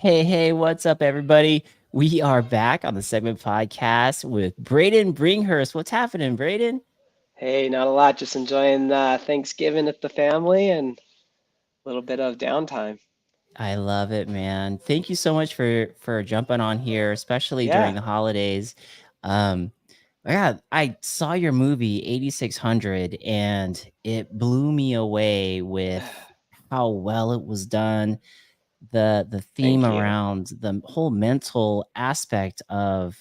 Hey, what's up, everybody? We are back on the segment podcast with Brayden Bringhurst. What's happening, Brayden? Hey, not a lot. Just enjoying Thanksgiving with the family and a little bit of downtime. I love it, man. Thank you so much for jumping on here, especially during Yeah, the holidays. Um, yeah, I saw your movie 8600 and it blew me away with how well it was done. The theme thank you. around the whole mental aspect of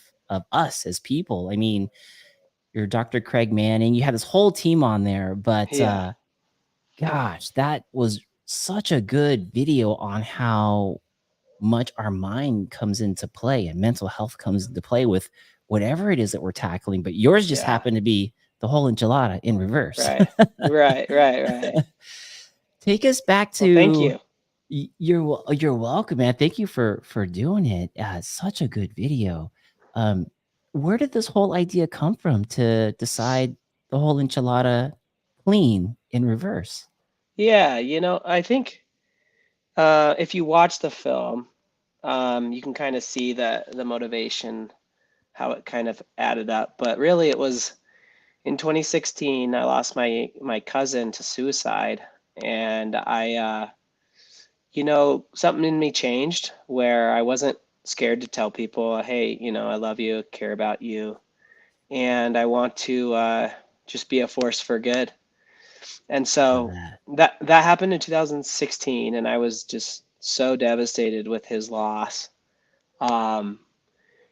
us as people. I mean, you're Dr. Craig Manning. You had this whole team on there, but Yeah, gosh, that was such a good video on how much our mind comes into play and mental health comes into play with whatever it is that we're tackling. But yours just yeah. happened to be the whole enchilada in reverse. Right, right. Take us back Well, thank to you. you're welcome, man. Thank you for doing it. Such a good video. Um, where did this whole idea come from to decide the whole enchilada clean in reverse? Yeah, I think if you watch the film, you can kind of see the motivation, how it kind of added up. But really, it was in 2016. I lost my cousin to suicide, and something in me changed where I wasn't scared to tell people, hey, I love you, care about you, and I want to just be a force for good. And Love so that. that happened in 2016, and I was just so devastated with his loss. Um,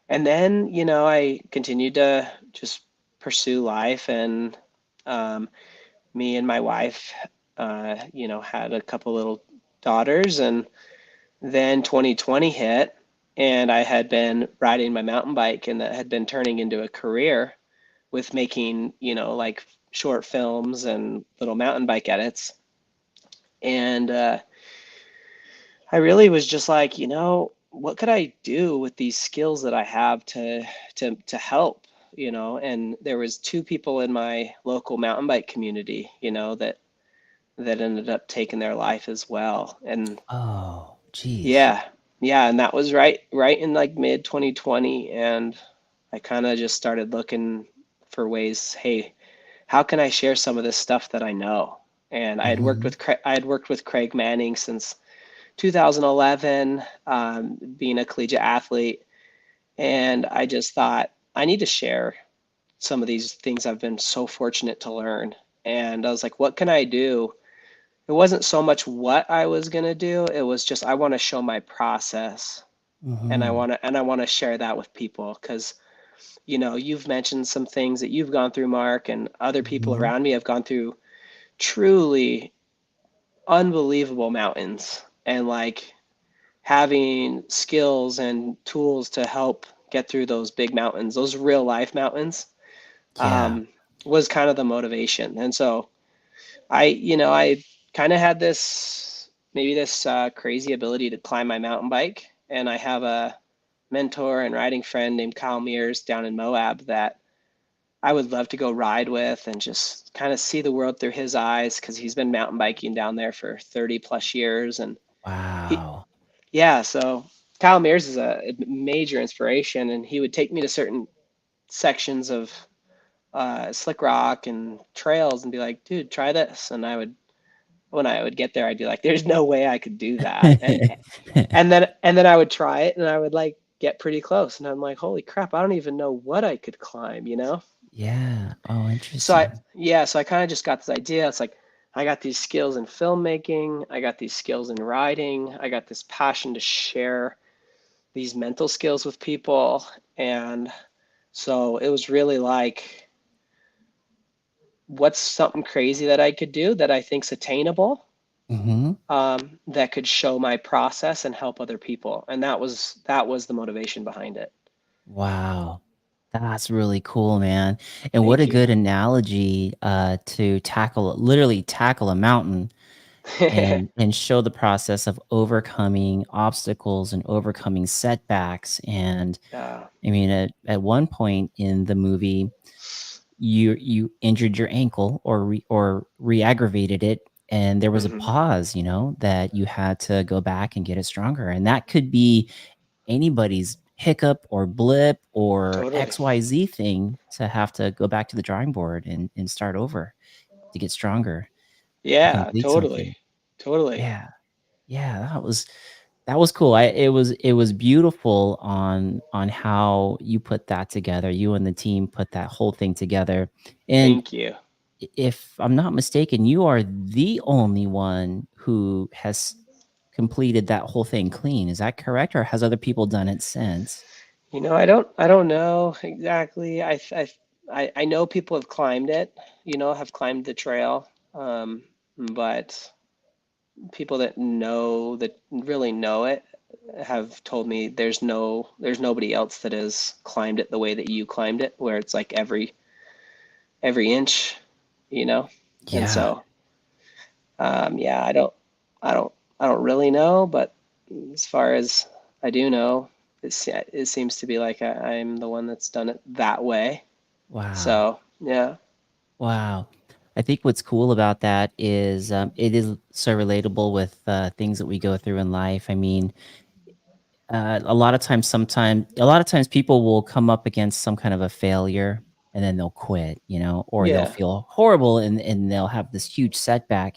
and then, I continued to just pursue life, and um, me and my wife, had a couple little daughters, and then 2020 hit, and I had been riding my mountain bike, and that had been turning into a career with making, like short films and little mountain bike edits. And I really was just like, what could I do with these skills that I have to help, And there was two people in my local mountain bike community, that ended up taking their life as well. And Oh, geez. yeah, yeah, and that was right in like mid 2020, and I kind of just started looking for ways, hey, how can I share some of this stuff that I know? And Hmm. I had worked with Craig Manning since 2011, being a collegiate athlete, and I just thought I need to share some of these things I've been so fortunate to learn. And I was like, what can I do? It wasn't so much what I was gonna do, it was just I want to show my process, and I Hmm. want to share that with people because you've mentioned some things that you've gone through, Mark, and other people Hmm. around me have gone through truly unbelievable mountains, and like having skills and tools to help get through those big mountains, those real life mountains, Yeah. um, was kind of the motivation. And so I kind of had this crazy ability to climb my mountain bike, and I have a mentor and riding friend named Kyle Mears down in Moab that I would love to go ride with and just kind of see the world through his eyes because he's been mountain biking down there for 30 plus years. And he, Wow. yeah, so Kyle Mears is a major inspiration, and he would take me to certain sections of slick rock and trails and be like, dude, try this. And when I would get there, I'd be like, there's no way I could do that. And then I would try it, and I would like get pretty close, and I'm like, holy crap, I don't even know what I could climb. Yeah. Oh, So I interesting. yeah, so I kind of just got this idea. It's like I got these skills in filmmaking, I got these skills in writing, I got this passion to share these mental skills with people. And so it was really like, what's something crazy that I could do that I think's attainable, Hmm. that could show my process and help other people. And that was the motivation behind it. Wow. That's really cool, man. And what a Thank you. good analogy to literally tackle a mountain and show the process of overcoming obstacles and overcoming setbacks. And Yeah. I mean, at one point in the movie, you injured your ankle or re-aggravated it, and there was a Hmm. pause, that you had to go back and get it stronger. And that could be anybody's hiccup or blip or Totally. XYZ thing to have to go back to the drawing board and start over to get stronger, to Yeah, complete totally. something. Totally. Yeah. Yeah, that was cool. It was beautiful on how you put that together. You and the team put that whole thing together. And Thank you. if I'm not mistaken, you are the only one who has completed that whole thing clean. Is that correct, or has other people done it since? I don't know exactly. I know people have climbed it, have climbed the trail. But people that really know it have told me there's nobody else that has climbed it the way that you climbed it, where it's like every inch, you know. And Yeah. so, yeah, I don't, I don't really know, but as far as I do know, it seems to be like I'm the one that's done it that way. Wow. So, yeah, Wow. I think what's cool about that is it is so relatable with things that we go through in life. I mean, a lot of times people will come up against some kind of a failure and then they'll quit, or they'll yeah, feel horrible and they'll have this huge setback.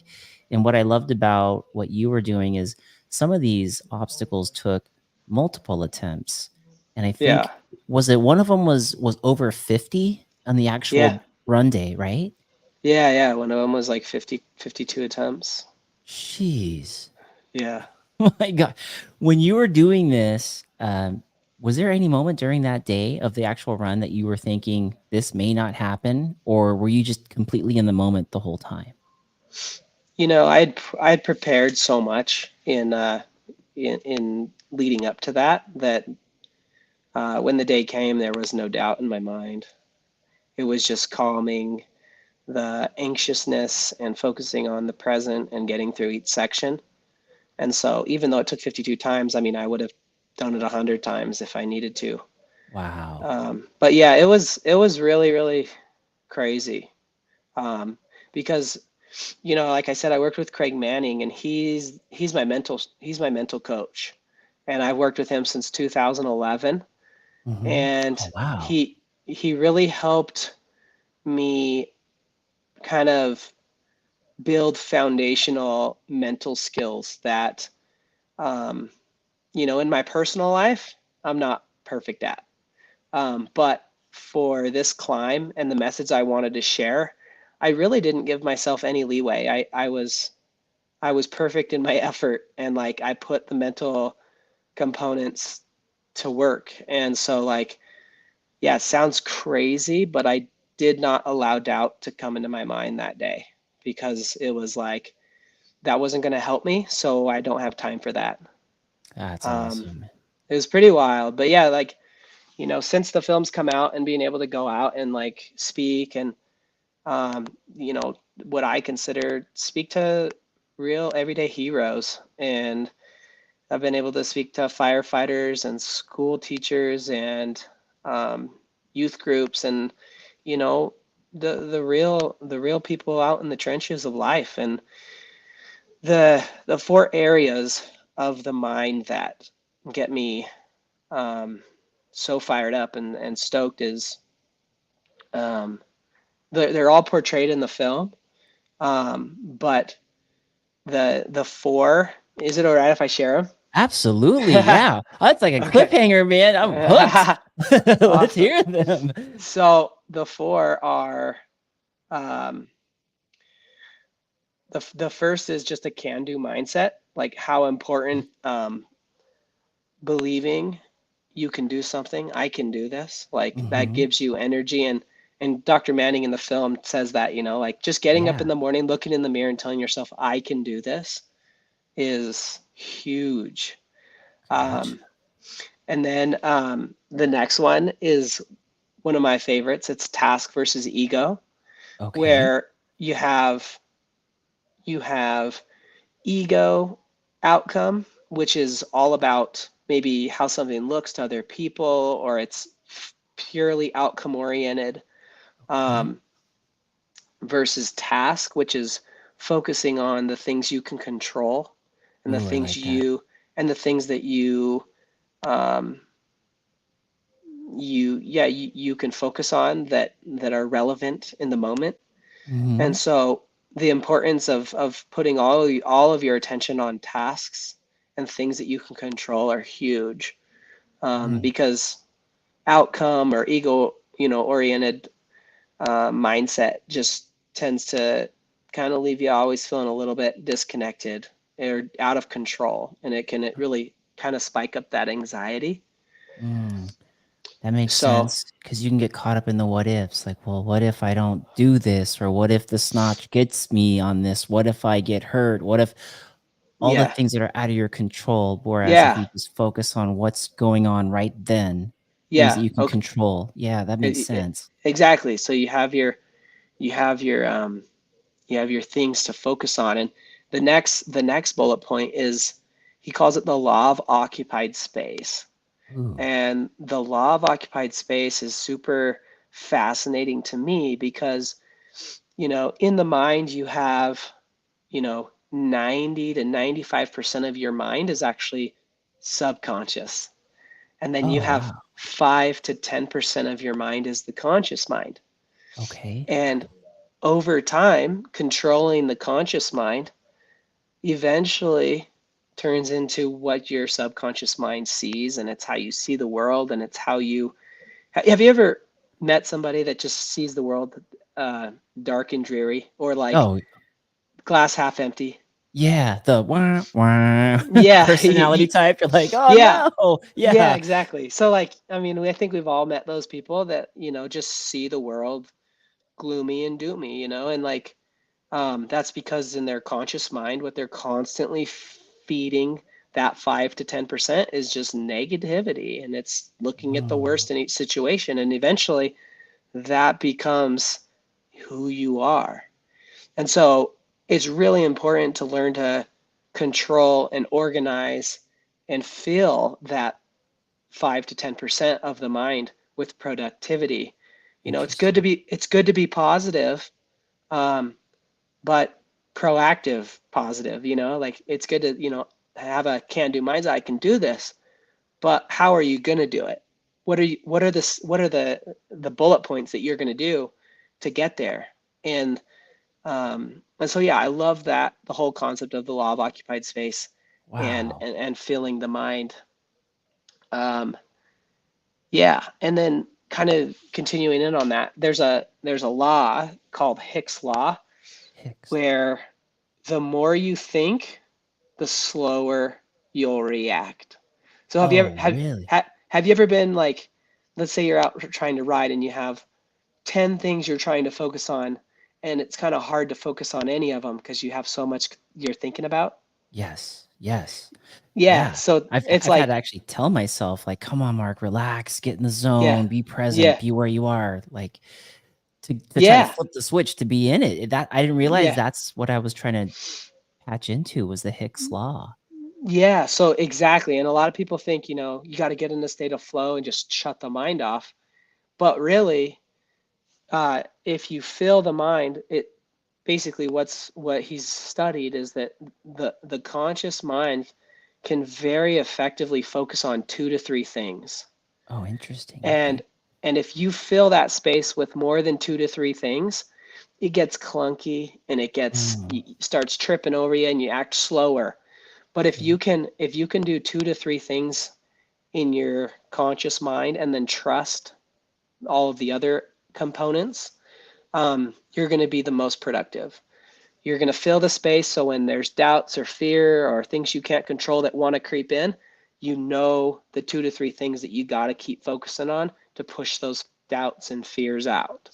And what I loved about what you were doing is some of these obstacles took multiple attempts. And I yeah, think, was it one of them was over 50 on the yeah, actual run day, right? yeah, yeah. One of them was like 52 attempts. Jeez. Yeah. Oh my god. When you were doing this, was there any moment during that day of the actual run that you were thinking this may not happen, or were you just completely in the moment the whole time? I'd prepared so much in leading up to that when the day came, there was no doubt in my mind. It was just calming the anxiousness and focusing on the present and getting through each section. And so, even though it took 52 times, I mean, I would have done it 100 times if I needed to. Wow. But yeah, it was really really crazy, um, because like I said, I worked with Craig Manning, and he's my mental coach, and I've worked with him since 2011, and Oh wow. he really helped me kind of build foundational mental skills that, um, in my personal life, I'm not perfect at. But for this climb and the message I wanted to share, I really didn't give myself any leeway. I was perfect in my effort, and like I put the mental components to work. And so, like, yeah, it sounds crazy, but I did not allow doubt to come into my mind that day, because it was like that wasn't going to help me, so I don't have time for that. That's Um, awesome. it was pretty wild, but yeah, like, since the film's come out and being able to go out and like speak and, um, what I consider speak to real everyday heroes, and I've been able to speak to firefighters and school teachers and, um, youth groups, and you know the real people out in the trenches of life. And the four areas of the mind that get me, um, so fired up and stoked is, um, they're all portrayed in the film, but the four. Is it all right if I share Absolutely, them? yeah. That's like a Okay. cliffhanger, man. I'm hooked. Let's Awesome. hear them. So the four are, um, the first is just a can-do mindset, like how important, believing you can do something, I can do this, like that Mhm. gives you energy. And Dr. Manning in the film says that, like just getting up in Yeah. the morning, looking in the mirror and telling yourself, I can do this, is huge. Gotcha. Um, and then, the next one is one of my favorites. It's task versus ego, Okay. where you have ego outcome, which is all about maybe how something looks to other people, or it's purely outcome oriented, Okay. um, versus task, which is focusing on the things you can control and the Ooh, I things like that. you and the things that um, you can focus on that are relevant in the moment. And Mhm. so the importance of putting all of your attention on tasks and things that you can control are huge, Mm. because outcome or ego, oriented mindset just tends to kind of leave you always feeling a little bit disconnected or out of control, and it really kind of spike up that anxiety. Mm. That makes So sense because you can get caught up in the what ifs. Like, well, what if I don't do this? Or what if the snotch gets me on this? What if I get hurt? What if all the yeah, things that are out of your control? Whereas if yeah, you just focus on what's going on right then, things that yeah, you can okay, control. Yeah, that makes sense. exactly. So you have your you have your things to focus on. And the next bullet point is, he calls it the law of occupied space. Ooh. And the law of occupied space is super fascinating to me because, in the mind you have, 90 to 95% of your mind is actually subconscious. And then you Oh, have wow. 5 to 10% of your mind is the conscious mind. Okay. And over time, controlling the conscious mind eventually turns into what your subconscious mind sees, and it's how you see the world, and it's how you have you ever met somebody that just sees the world dark and dreary, or like Oh, glass half empty? yeah. The wah, wah Yeah, personality type. You're like, oh, yeah, no. yeah, Yeah. exactly. So like, I mean, I think we've all met those people that, just see the world gloomy and doomy, and like, that's because in their conscious mind, what they're constantly feeding that 5 to 10% is just negativity, and it's looking at the Mm. worst in each situation, and eventually that becomes who you are. And so it's really important to learn to control and organize and feel that 5 to 10% of the mind with productivity. Interesting. It's good to be positive, um, but proactive positive. Like it's good to have a can-do mindset. I can do this, but how are you going to do it? What are the bullet points that you're going to do to get there? And so, yeah, I love that, the whole concept of the law of occupied space, and Wow. and filling the mind. Um, yeah, and then kind of continuing in on that, there's a law called Hicks law, Hicks. where the more you think, the slower you'll react. So Oh, really? have you ever been like, let's say you're out trying to ride and you have 10 things you're trying to focus on, and it's kind of hard to focus on any of them because you have so much you're thinking about? Yes. Yes. Yeah, Yeah. so it's I've had to like, actually tell myself, like, "Come on, Mark, relax, get in the yeah, zone, be present, yeah, be where you are," like, to try to yeah, flip the switch to be in it. That I didn't realize yeah, that's what I was trying to patch into was the Hicks law. yeah. So exactly. And a lot of people think, you got to get in a state of flow and just shut the mind off. But really, if you fill the mind, it basically what he's studied is that the conscious mind can very effectively focus on 2 to 3 things. Oh, interesting, And okay. and if you fill that space with more than 2 to 3 things, it gets clunky, and Mm, starts tripping over you, and you act slower. But okay. if you can do 2 to 3 things in your conscious mind and then trust all of the other components, you're going to be the most productive. You're going to fill the space, so when there's doubts or fear or things you can't control that want to creep in, the 2 to 3 things that you got to keep focusing on to push those doubts and fears out.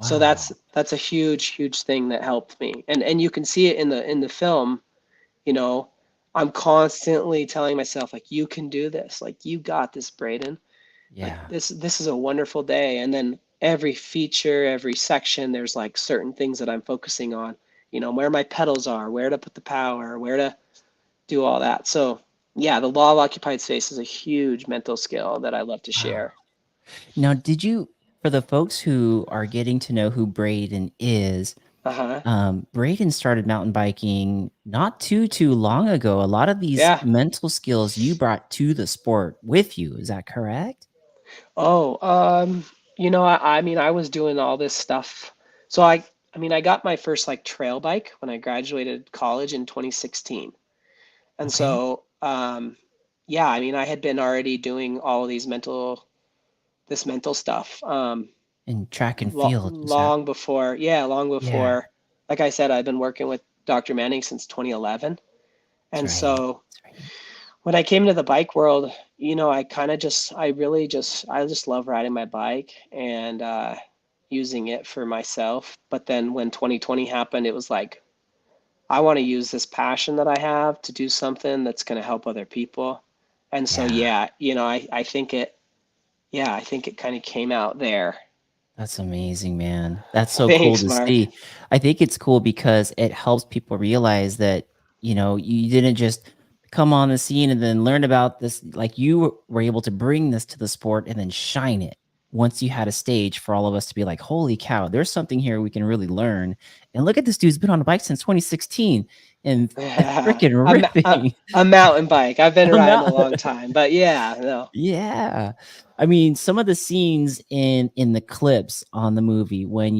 So Wow. that's a huge thing that helped me. And you can see it in the film, you know, I'm constantly telling myself, like, you can do this. Like, you got this, Braydon. Like, Yeah. this is a wonderful day. And then every feature, every section, there's like certain things that I'm focusing on, where my pedals are, where to put the power, where to do all that. So yeah, the law of occupied space is a huge mental skill that I love to Wow. share. Now, did you for the folks who are getting to know who Braden is, Uh-huh. Braden started mountain biking not too long ago. A lot of these Yeah. mental skills you brought to the sport with you. Is that correct? Oh, I mean, I was doing all this stuff. So I mean, I got my first like trail bike when I graduated college in 2016. And Okay. so, yeah, I mean, I had been already doing all of this mental stuff, And track and field. Is that long before, yeah, long yeah, before, like I said, I've been working with Dr. Manning since 2011. that's And right. so That's right. when I came to the bike world, I kind of just, I really just, I just love riding my bike and using it for myself. But then when 2020 happened, it was like, I want to use this passion that I have to do something that's going to help other people. And so, Yeah. yeah, I think it kind of came out there. That's amazing, man. That's so cool Thanks, to Mark. see. I think it's cool because it helps people realize that, you didn't just come on the scene and then learn about this. Like you were able to bring this to the sport and then shine it once you had a stage for all of us to be like, holy cow, there's something here we can really learn. And look at this dude's been on a bike since 2016 and a, freaking a, ripping. a mountain bike. I've been I'm riding a out. long time, but yeah, no. Yeah. I mean, some of the scenes in the clips on the movie when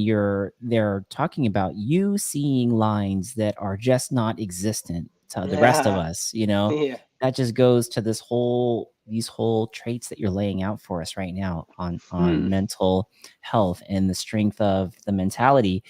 they're talking about you seeing lines that are just not existent to the rest of Yeah, us, yeah. that just goes to these whole traits that you're laying out for us right now on Hmm. mental health and the strength of the mentality.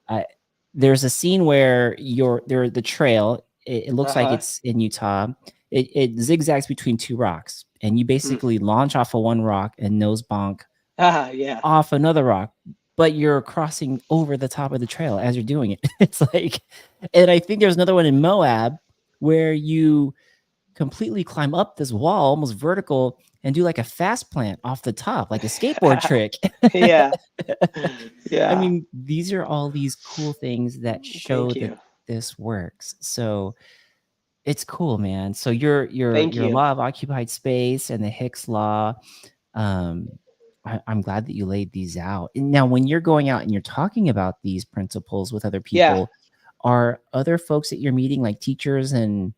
I There's a scene where the trail, it looks like Uh-huh. it's in Utah. It zigzags between 2 rocks, and you Hmm. basically launch off of one rock and nose bonk Ah, yeah. off another rock, but you're crossing over the top of the trail as you're doing it. It's like and I think there's another one in Moab where you completely climb up this wall, almost vertical, and do like a fast plant off the top, like a skateboard trick. Yeah. I Yeah. mean, these are all these cool things that show Thank that you. this works. So it's cool, man. So your Thank your you. law of occupied space and the Hicks law. Um, I'm glad that you laid these out. And now, when you're going out and you're talking about these principles with other Yeah. people, are other folks that you're meeting, like teachers and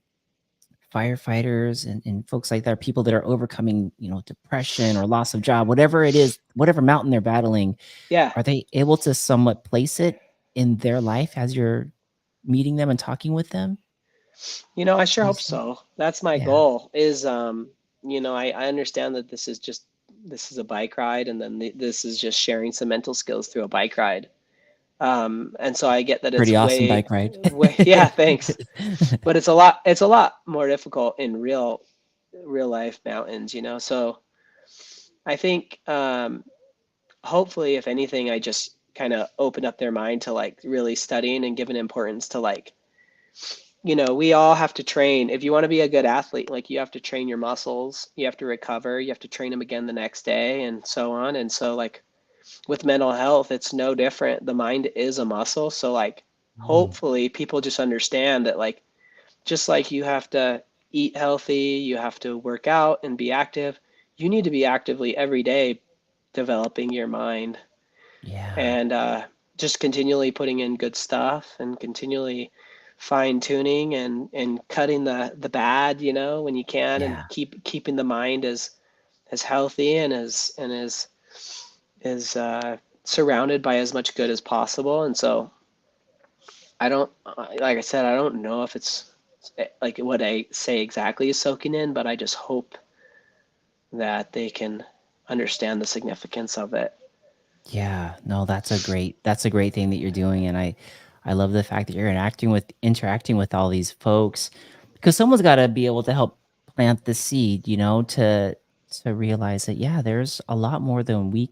firefighters and folks like that, people that are overcoming, depression or loss of job, whatever it is, whatever mountain they're battling, Yeah. are they able to somewhat place it in their life as you're meeting them and talking with them? I sure Would you hope say? so. That's my Yeah, goal is, I understand that this is a bike ride and then this is just sharing some mental skills through a bike ride. And so I get that pretty it's awesome bike ride. yeah, thanks. But it's a lot more difficult in real life mountains. So I think, hopefully, if anything, I just kind of open up their mind to like really studying and giving importance to like, we all have to train. If you want to be a good athlete, like you have to train your muscles, you have to recover, you have to train them again the next day, and so on. And so, like with mental health, it's no different. The mind is a muscle. So, like, Mm, hopefully, people just understand that, like, just like you have to eat healthy, you have to work out and be active, you need to be actively every day developing your mind yeah, and just continually putting in good stuff and continually fine tuning and cutting the bad, when you can, and yeah, keeping the mind as healthy and as surrounded by as much good as possible. And so I don't, like I said, I don't know if it's like what I say exactly is soaking in, but I just hope that they can understand the significance of it. yeah. No, that's a great thing that you're doing, and I love the fact that you're interacting with all these folks, because someone's got to be able to help plant the seed, to realize that yeah, there's a lot we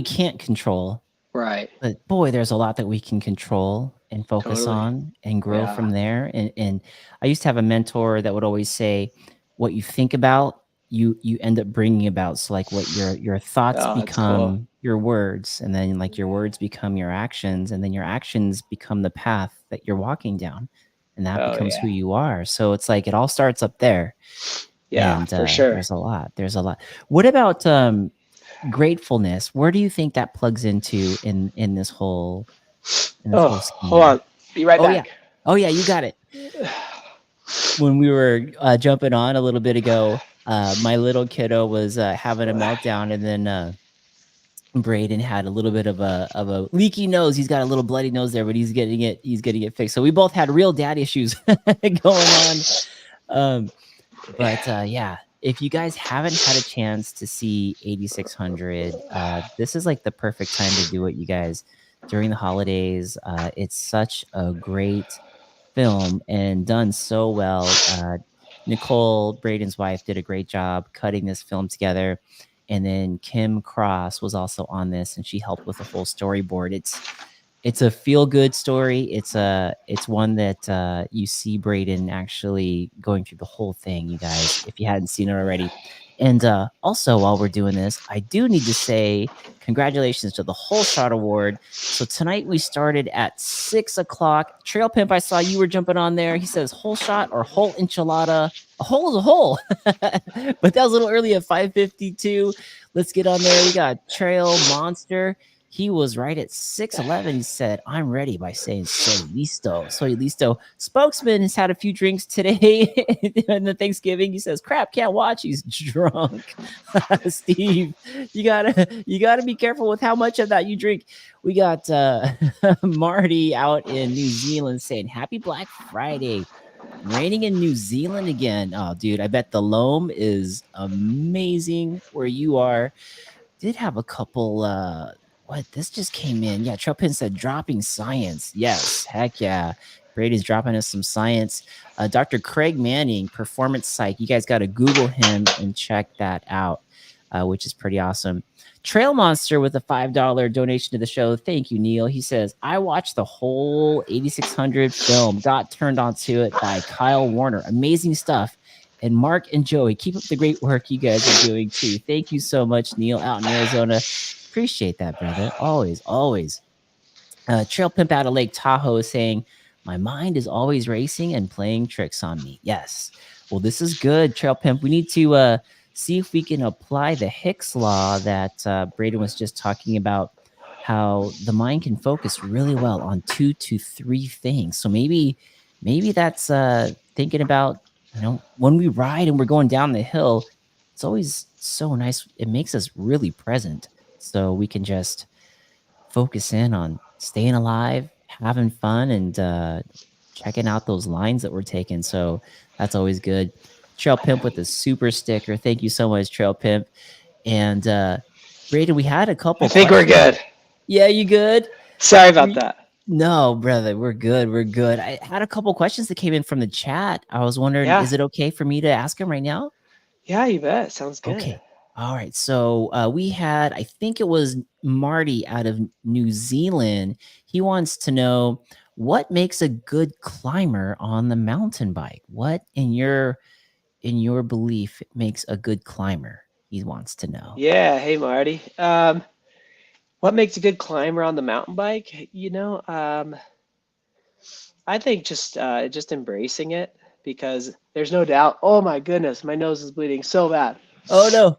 can't control. Right. But boy, there's a lot that we can control and focus Totally. on and grow Yeah. from there. And I used to have a mentor that would always say, "What you think about, you end up bringing about." So like, what your thoughts Oh, that's cool. become your words, and then like your words become your actions, and then your actions become the path that you're walking down, and that Oh, becomes yeah. who you are. So it's like it all starts up there, Yeah, and for sure. there's a lot. What about gratefulness? Where do you think that plugs into in this whole? in this Oh, whole hold scheme. on. Be right Oh yeah. back. Oh yeah, you got it. When we were jumping on a little bit ago, my little kiddo was having a meltdown, and then Braydon had a little bit of a leaky nose. He's got a little bloody nose there, but he's getting it fixed. So we both had real dad issues going on. Um, but yeah, if you guys haven't had a chance to see 8600, this is like the perfect time to do it, you guys. During the holidays, it's such a great film and done so well. Nicole, Braden's wife, did a great job cutting this film together. And then Kim Cross was also on this, and she helped with the whole storyboard. It's a feel good story. It's one that you see Brayden actually going through the whole thing, you guys, if you hadn't seen it already. And also, while we're doing this, I do need to say congratulations to the Whole Shot Award. So tonight we started at 6 o'clock. Trail Pimp, I saw you were jumping on there. He says whole shot or whole enchilada. A hole is a hole. But that was a little early at 5:52. Let's get on there. We got Trail Monster. He was right at 6:11. He said, I'm ready by saying soy listo. Soy listo. Spokesman has had a few drinks today in the Thanksgiving. He says, crap, can't watch. He's drunk. Steve, you gotta be careful with how much of that you drink. We got Marty out in New Zealand saying, happy Black Friday. Raining in New Zealand again. Oh, dude, I bet the loam is amazing where you are. Did have a couple what this just came in. Yeah, Tropin said dropping science. Yes, heck yeah. Brady's dropping us some science. Dr. Craig Manning, performance psych. You guys got to Google him and check that out, which is pretty awesome. Trail Monster with a $5 donation to the show. Thank you, Neil. He says, I watched the whole 8600 film, got turned onto it by Kyle Warner. Amazing stuff. And Mark and Joey, keep up the great work you guys are doing too. Thank you so much, Neil, out in Arizona. Appreciate that, brother. Always, always. Trail Pimp out of Lake Tahoe is saying, my mind is always racing and playing tricks on me. Yes. Well, this is good, Trail Pimp. We need to see if we can apply the Hicks law that Braden was just talking about, how the mind can focus really well on 2 to 3 things. So maybe that's thinking about, when we ride and we're going down the hill, it's always so nice. It makes us really present. So we can just focus in on staying alive, having fun, and checking out those lines that we're taking. So that's always good. Trail Pimp with the super sticker. Thank you so much, Trail Pimp. And Brayden, we had a couple I think we're questions. good. Yeah, you good? Sorry about that. No, brother, we're good. We're good. I had a couple questions that came in from the chat. I was wondering, Yeah. is it okay for me to ask them right now? Yeah, you bet. Sounds good. Okay. All right. So we had, I think it was Marty out of New Zealand. He wants to know, what makes a good climber on the mountain bike? What in your belief makes a good climber? He wants to know. Yeah. Hey, Marty. What makes a good climber on the mountain bike? I think just embracing it, because there's no doubt. Oh my goodness, my nose is bleeding so bad. Oh no.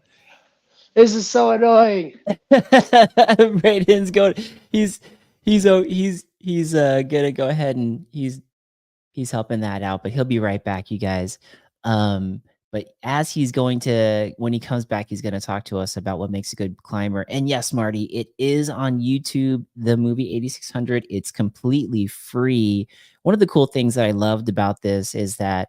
This is so annoying. Brayden's going. He's gonna go ahead and he's helping that out, but he'll be right back, you guys. But as he's going to, when he comes back, he's going to talk to us about what makes a good climber. And yes, Marty, it is on YouTube, the movie 8600. It's completely free. One of the cool things that I loved about this is that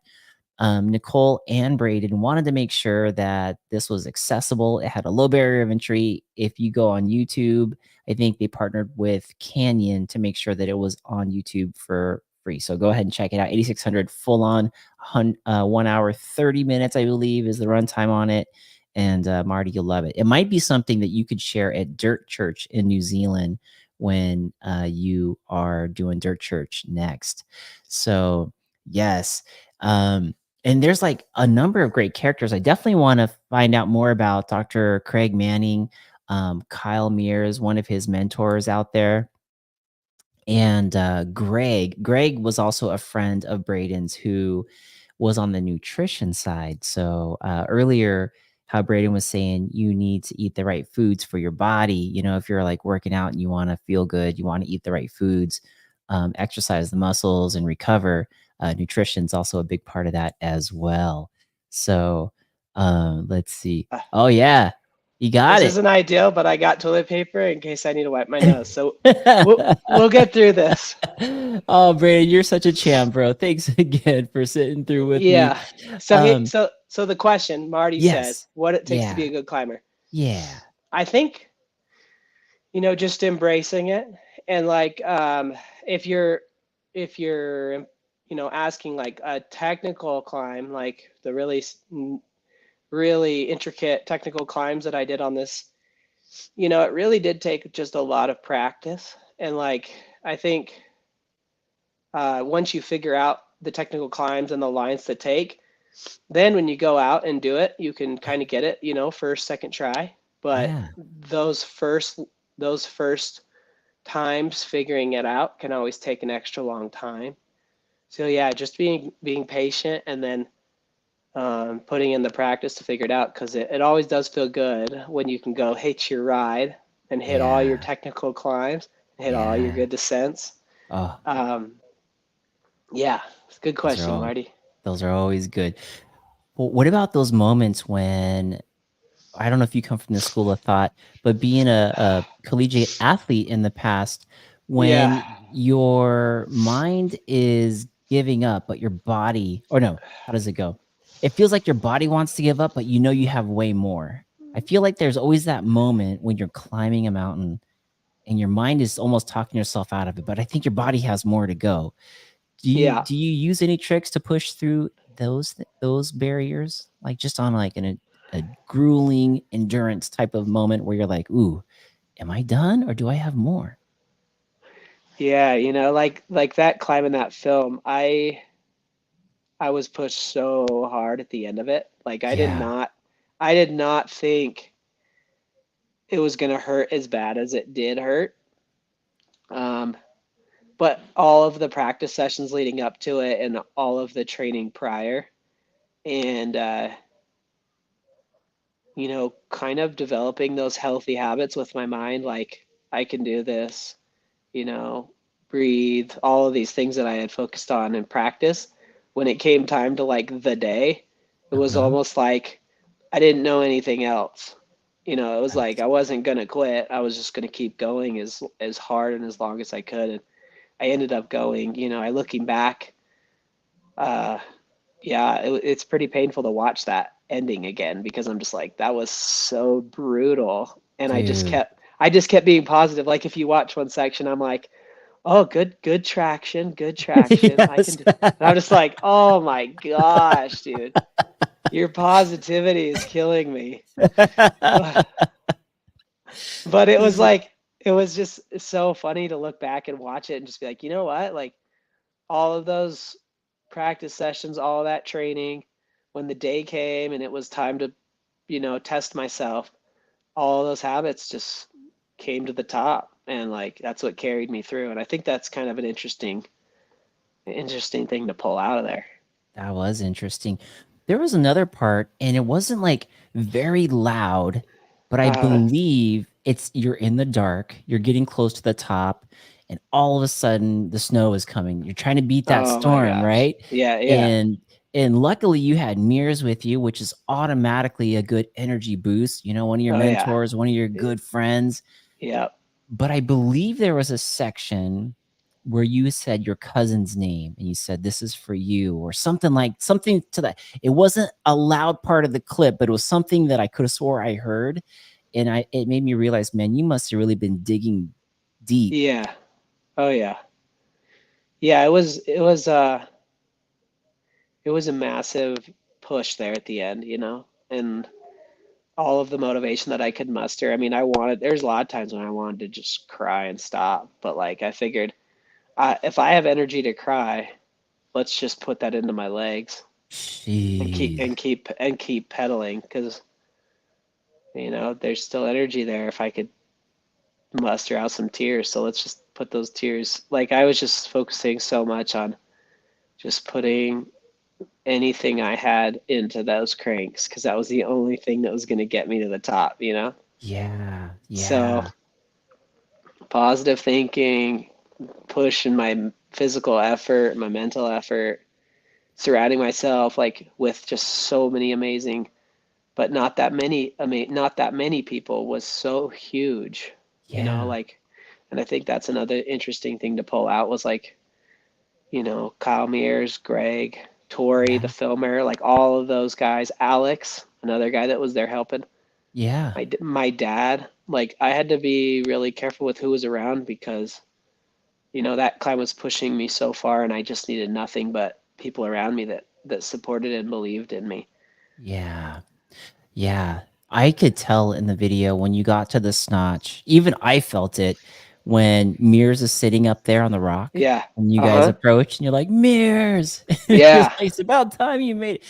Nicole and Brayden wanted to make sure that this was accessible. It had a low barrier of entry. If you go on YouTube, I think they partnered with Canyon to make sure that it was on YouTube for free. So go ahead and check it out. 8600 full on, 1 hour, 30 minutes, I believe, is the runtime on it. And Marty, you'll love it. It might be something that you could share at Dirt Church in New Zealand when you are doing Dirt Church next. So, yes. And there's like a number of great characters. I definitely want to find out more about Dr. Craig Manning. Kyle Mears, one of his mentors out there. And Greg was also a friend of Braden's who was on the nutrition side. So earlier how Braden was saying you need to eat the right foods for your body. You know, if you're like working out and you want to feel good, you want to eat the right foods, exercise the muscles and recover. Nutrition's also a big part of that as well. So let's see. Uh, Oh yeah, you got This it. isn't ideal, but I got toilet paper in case I need to wipe my nose. So we'll get through this. Oh, Brandon, you're such a champ, bro. Thanks again for sitting through with me. Yeah. So Um, so the question Marty said, yes. what it takes to be Yeah. a good climber. Yeah. I think, just embracing it and like if you're if you're asking like a technical climb, like the really intricate technical climbs that I did on this, it really did take just a lot of practice. And like I think once you figure out the technical climbs and the lines to take, then when you go out and do it, you can kind of get it, first, second try. But Yeah. those first those first times figuring it out can always take an extra long time. So yeah, just being patient and then putting in the practice to figure it out, because it always does feel good when you can go hit your ride and hit all your Yeah. technical climbs and hit all your Yeah. good descents. Oh, Um, yeah, it's a good those are question, all Marty. those are always good. Well, what about those moments when I don't know if you come from the school of thought, but being a collegiate athlete in the past, Yeah, when your mind is giving up, but your body, or no, how does it go? It feels like your body wants to give up, but you know you have way more. I feel like there's always that moment when you're climbing a mountain and your mind is almost talking yourself out of it, but I think your body has more to go. yeah, Do you use any tricks to push through those barriers? Like just on like a grueling endurance type of moment where you're like, "Ooh, am I done or do I have more?" yeah. Like that climb in that film, I was pushed so hard at the end of it. Like Yeah. I did not think it was gonna hurt as bad as it did hurt. Um, but all of the practice sessions leading up to it and all of the training prior and kind of developing those healthy habits with my mind, like I can do this, you know, breathe, all of these things that I had focused on in practice. When it came time to like the day, it was Uh-huh. almost like I didn't know anything else. It was like That's I wasn't gonna quit. I was just gonna keep going as hard and as long as I could. And I ended up going. I looking back, uh, yeah, it's pretty painful to watch that ending again because I'm just like that was so brutal, and dude. I just kept being positive. Like if you watch one section, I'm like, oh, good traction, good traction. I can Yes. do. And I'm just like, oh my gosh, dude, your positivity is killing me. But it was like it was just so funny to look back and watch it and just be like, you know what? Like all of those practice sessions, all of that training, when the day came and it was time to, test myself, all of those habits just came to the top and like that's what carried me through. And I think that's kind of an interesting thing to pull out of there. That was interesting. There was another part, and it wasn't like very loud, but I Uh, believe it's you're in the dark, you're getting close to the top, and all of a sudden the snow is coming. You're trying to beat that oh my storm, gosh. right? Yeah, yeah. And and luckily you had mirrors with you, which is automatically a good energy boost. You know, one of your Oh yeah. mentors, one of your good friends. Yeah. But I believe there was a section where you said your cousin's name and you said, "This is for you," or something to that. It wasn't a loud part of the clip, but it was something that I could have swore I heard. And it made me realize, man, you must have really been digging deep. Yeah. Oh yeah. Yeah, it was a massive push there at the end, and all of the motivation that I could muster. I mean, there's a lot of times when I wanted to just cry and stop, but like I figured, if I have energy to cry, let's just put that into my legs and keep Jeez. and keep and keep pedaling because there's still energy there if I could muster out some tears. So let's just put those tears. Like I was just focusing so much on just putting anything I had into those cranks because that was the only thing that was going to get me to the top, you know? Yeah. So Yeah. positive thinking, pushing my physical effort, my mental effort, surrounding myself like with just so many amazing, but not that many, not that many people was so huge, you know, Yeah. like, and I think that's another interesting thing to pull out was like, you know, Kyle Mears, Greg, Tori, the Yeah. filmer, like all of those guys, Alex, another guy that was there helping, Yeah. my dad, like I had to be really careful with who was around because, you know, that climb was pushing me so far and I just needed nothing but people around me that supported and believed in me. Yeah. Yeah. I could tell in the video when you got to the snotch, even I felt it when Mears is sitting up there on the rock Yeah. and you guys Uh-huh. approach and you're like, Mears. You're Yeah. like, it's about time you made it.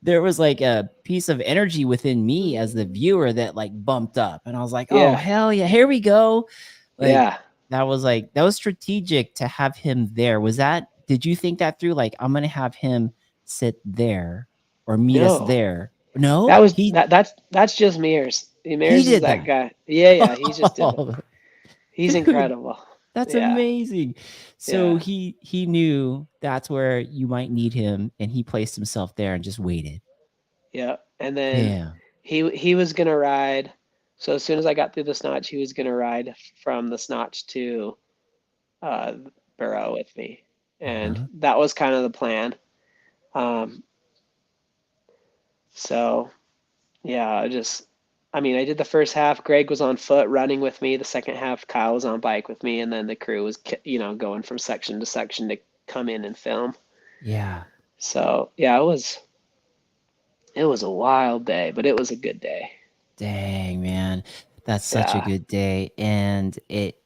There was like a piece of energy within me as the viewer that like bumped up. And I was like, oh, Yeah. hell yeah, here we go. Like, Yeah. that was strategic to have him there. Did you think that through? Like, I'm going to have him sit there or meet us No. there. That No, was that's just Mears. he Mears is did that that. guy. Yeah, yeah, he just did that. Oh, He's dude, incredible. that's Yeah. amazing. So Yeah. he knew that's where you might need him, and he placed himself there and just waited. Yeah. And then Damn. he was gonna ride. So as soon as I got through the snotch, he was gonna ride from the snotch to uh Burrow with me. And Uh-huh. that was kind of the plan. Um, so yeah, I mean, I did the first half. Greg was on foot running with me. The second half, Kyle was on bike with me, and then the crew was, you know, going from section to section to come in and film. Yeah. So yeah, it was a wild day, but it was a good day. Dang, man. That's such a Yeah, good day, and it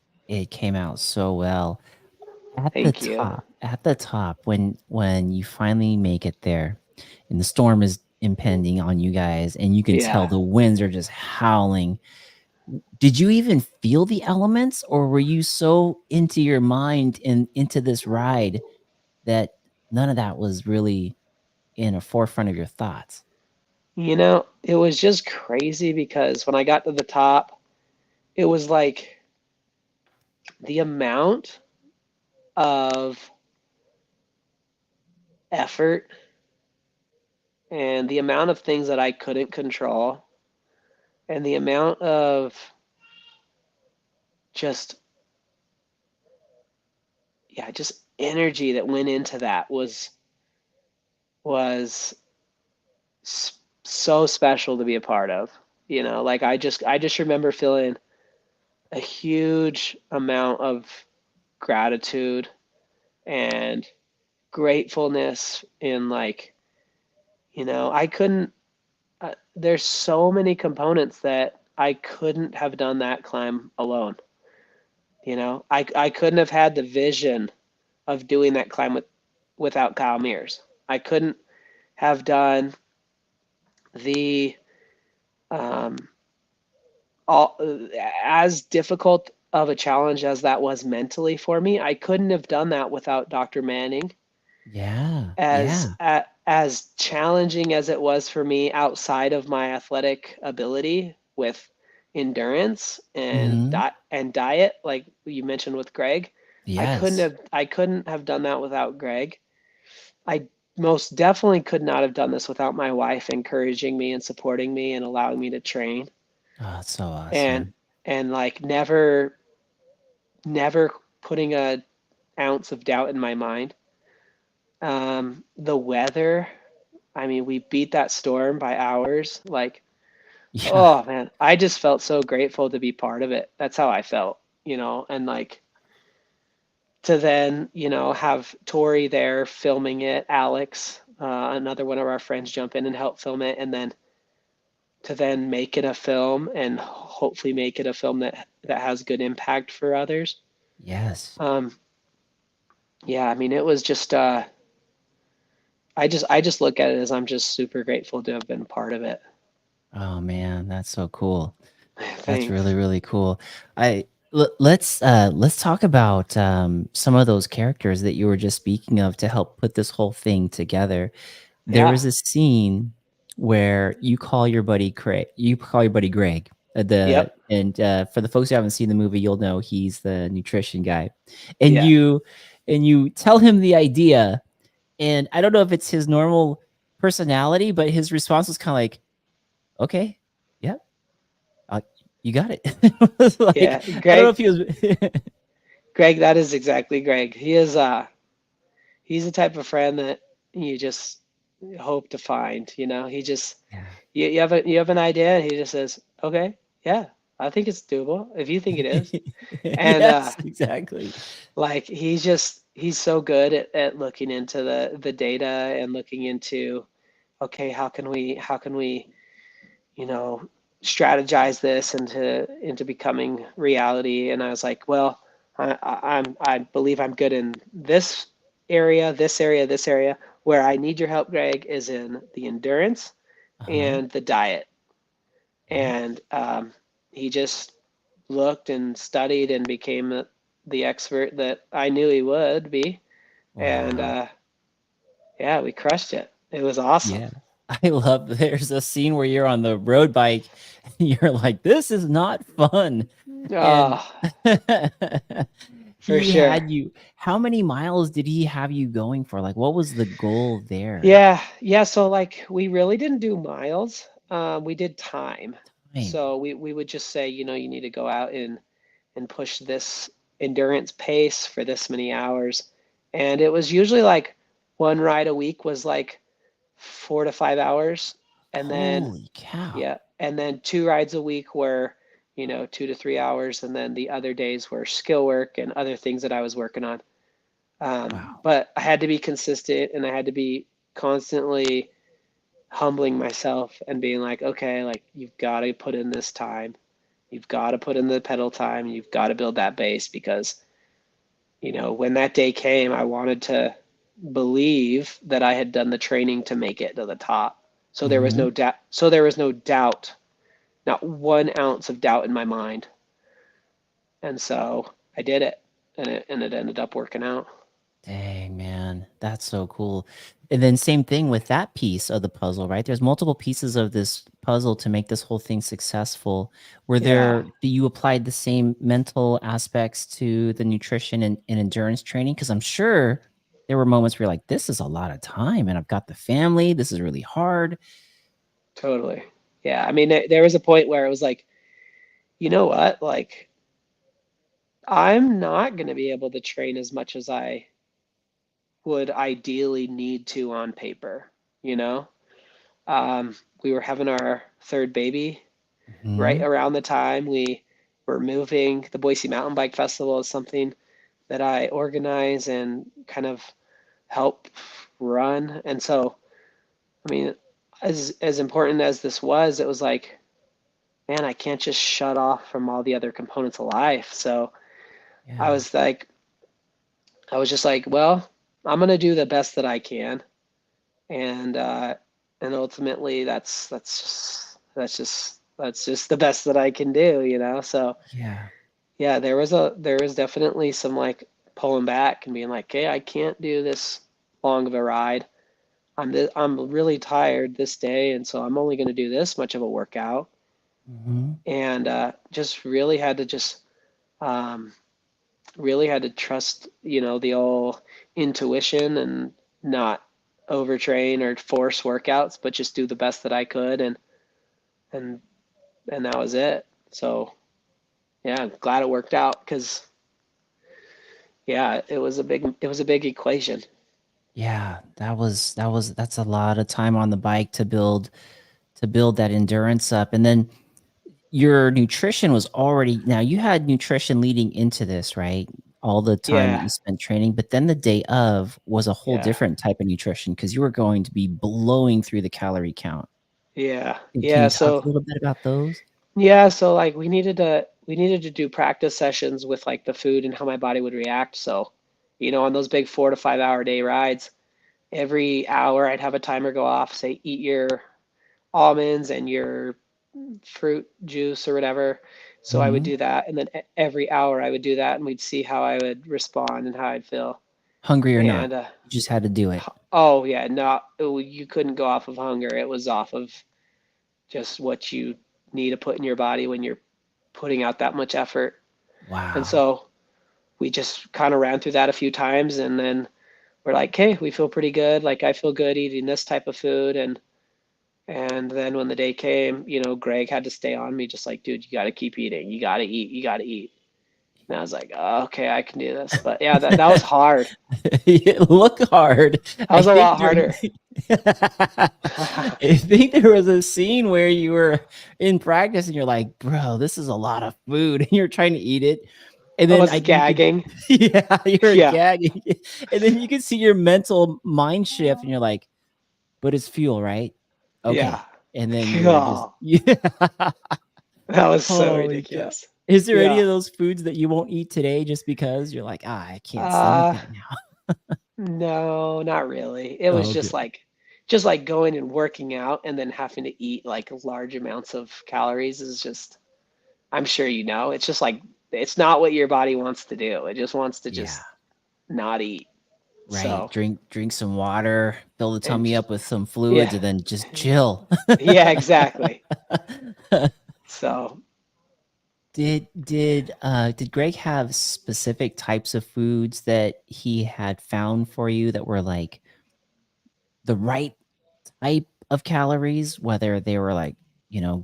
came out so well. thank you. At the top, when you finally make it there, and the storm is impending on you guys, and you can tell Yeah, the winds are just howling. Did you even feel the elements, or were you so into your mind and into this ride that none of that was really in a forefront of your thoughts? you know, it was just crazy because when I got to the top, it was like the amount of effort and the amount of things that I couldn't control and the amount of just yeah, just energy that went into that was so special to be a part of. You know, like I just remember feeling a huge amount of gratitude and gratefulness in like, you know, I couldn't there's so many components that I couldn't have done that climb alone. You know, I couldn't have had the vision of doing that climb without Kyle Mears. I couldn't have done the um, all as difficult of a challenge as that was mentally for me. I couldn't have done that without Dr. Manning. Yeah, As yeah. as challenging as it was for me outside of my athletic ability with endurance and Mhm. diet, like you mentioned with Greg, Yes. I couldn't have done that without Greg. I most definitely could not have done this without my wife encouraging me and supporting me and allowing me to train Oh, that's so and awesome. like never putting a ounce of doubt in my mind. The weather, I mean, we beat that storm by hours. Like, Yeah. oh man, I just felt so grateful to be part of it. That's how I felt, you know, and like to then, you know, have Tori there filming it, Alex, another one of our friends jump in and help film it, and then to then make it a film and hopefully make it a film that has good impact for others. Yes. Um, yeah, I mean, it was just I just look at it as I'm just super grateful to have been part of it. Oh, man, that's so cool. That's Thanks. really, really cool. Let's talk about, some of those characters that you were just speaking of to help put this whole thing together. There Yeah. was a scene where you call your buddy Greg, Yep. for the folks who haven't seen the movie, you'll know he's the nutrition guy, and Yeah. you tell him the idea, and I don't know if it's his normal personality, but his response was kind of like, "Okay, yeah, uh, you got it." It was Yeah. like, I don't know if he was. Greg, that is exactly Greg. He's the type of friend that you just hope to find, you know. He just Yeah. you have an idea and he just says, "Okay, yeah, I think it's doable if you think it is." And Yes, exactly. like he's so good at looking into the data and looking into, okay, how can we you know, strategize this into becoming reality. And I was like, well, I believe I'm good in this area, this area, this area. Where I need your help, Greg, is in the endurance Uh-huh. and the diet. Yeah. And he just looked and studied and became the expert that I knew he would be. And Wow. yeah, we crushed it. It was awesome. Yeah. I love there's a scene where you're on the road bike and you're like, "This is not fun." And Oh, for he sure. had you how many miles did he have you going for? Like, what was the goal there? Yeah, yeah. So like we really didn't do miles. We did time. Time. So we would just say, you know, you need to go out and push this endurance pace for this many hours. And it was usually like one ride a week was like 4 to 5 hours. And then Holy cow. yeah, and then two rides a week were, you know, 2 to 3 hours. And then the other days were skill work and other things that I was working on. Wow. But I had to be consistent and I had to be constantly humbling myself and being like, okay, like you've got to put in this time. You've got to put in the pedal time. You've got to build that base because, you know, when that day came, I wanted to believe that I had done the training to make it to the top. So there was Mhm. no doubt. So there was no doubt, not 1 ounce of doubt in my mind. And so I did it, and it ended up working out. Dang, man, that's so cool. And then same thing with that piece of the puzzle, right? There's multiple pieces of this puzzle to make this whole thing successful. Yeah, You applied the same mental aspects to the nutrition and endurance training? Because I'm sure there were moments where you're like, this is a lot of time and I've got the family. This is really hard. totally. Yeah, I mean, there was a point where it was like, you know what? Like, I'm not going to be able to train as much as I would ideally need to on paper, you know? We were having our third baby right Mhm. around the time we were moving. The Boise Mountain Bike Festival is something that I organize and kind of help run. And so, I mean, as important as this was, it was like, man, I can't just shut off from all the other components of life. So I Yeah. was like, I was just like, well, I'm gonna do the best that I can, and and ultimately that's just the best that I can do, you know. So Yeah. yeah, there was definitely some like pulling back and being like, hey, I can't do this long of a ride. I'm really tired this day, and so I'm only going to do this much of a workout, Mhm. and just um, really had to trust, you know, the old intuition and not overtrain or force workouts, but just do the best that I could, and and that was it. So yeah, I'm glad it worked out because yeah, it was a big equation. Yeah, that's a lot of time on the bike to build that endurance up. And then your nutrition was already now you had nutrition leading into this, right? All the time that Yeah, you spent training, but then the day of was a whole yeah, different type of nutrition because you were going to be blowing through the calorie count. yeah, And can yeah. you talk a So little bit about those? yeah, so like we needed to do practice sessions with like the food and how my body would react. So, you know, on those big 4 to 5 hour day rides, every hour I'd have a timer go off, say eat your almonds and your fruit juice or whatever. So I would Mhm. do that, and then every hour I would do that, and we'd see how I would respond and how I'd feel. Hungry or not, And you just had to do it. oh yeah, no, you couldn't go off of hunger. It was off of just what you need to put in your body when you're putting out that much effort. And Wow. so we just kind of ran through that a few times, and then we're like, hey, we feel pretty good. Like I feel good eating this type of food, and then when the day came, Greg had to stay on me, just like, dude, you got to keep eating. You got to eat. You got to eat. And I was like, oh, okay, I can do this. But yeah, that was hard. Look hard. That I was a think lot there harder. I think there was a scene where you were in practice and you're like, bro, this is a lot of food. And you're trying to eat it. And I then was you could, gagging. yeah, you're Yeah, gagging. And then you can see your mental mind shift and you're like, but it's fuel, right? yeah. Okay. And then you're just, Oh, yeah. that was so Holy cow. ridiculous. Is there any Yeah. of those foods that you won't eat today just because you're like, I can't stomach Uh, that now? no, not really. It was Oh, good. just like going and working out and then having to eat like large amounts of calories is just, I'm sure it's just like, it's not what your body wants to do. It just wants to Yeah. just not eat. Right. So, Drink some water, fill the and tummy up with some fluids, yeah, and then just chill. yeah, exactly. So, Did Greg have specific types of foods that he had found for you that were like the right type of calories, whether they were like,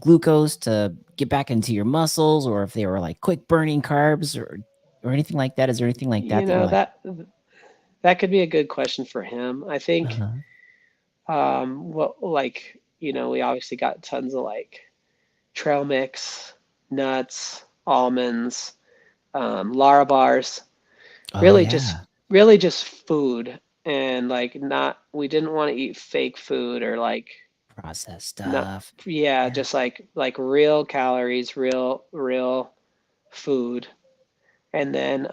glucose to get back into your muscles, or if they were like quick burning carbs or anything like that? Is there anything like that you that you're know, like, that could be a good question for him. I think, uh-huh. what, like, we obviously got tons of like trail mix, nuts, almonds, Lara bars, Oh really just yeah, really just food. And like, not, we didn't want to eat fake food or like, processed not, stuff. yeah, Yeah. just like real calories, real food. And then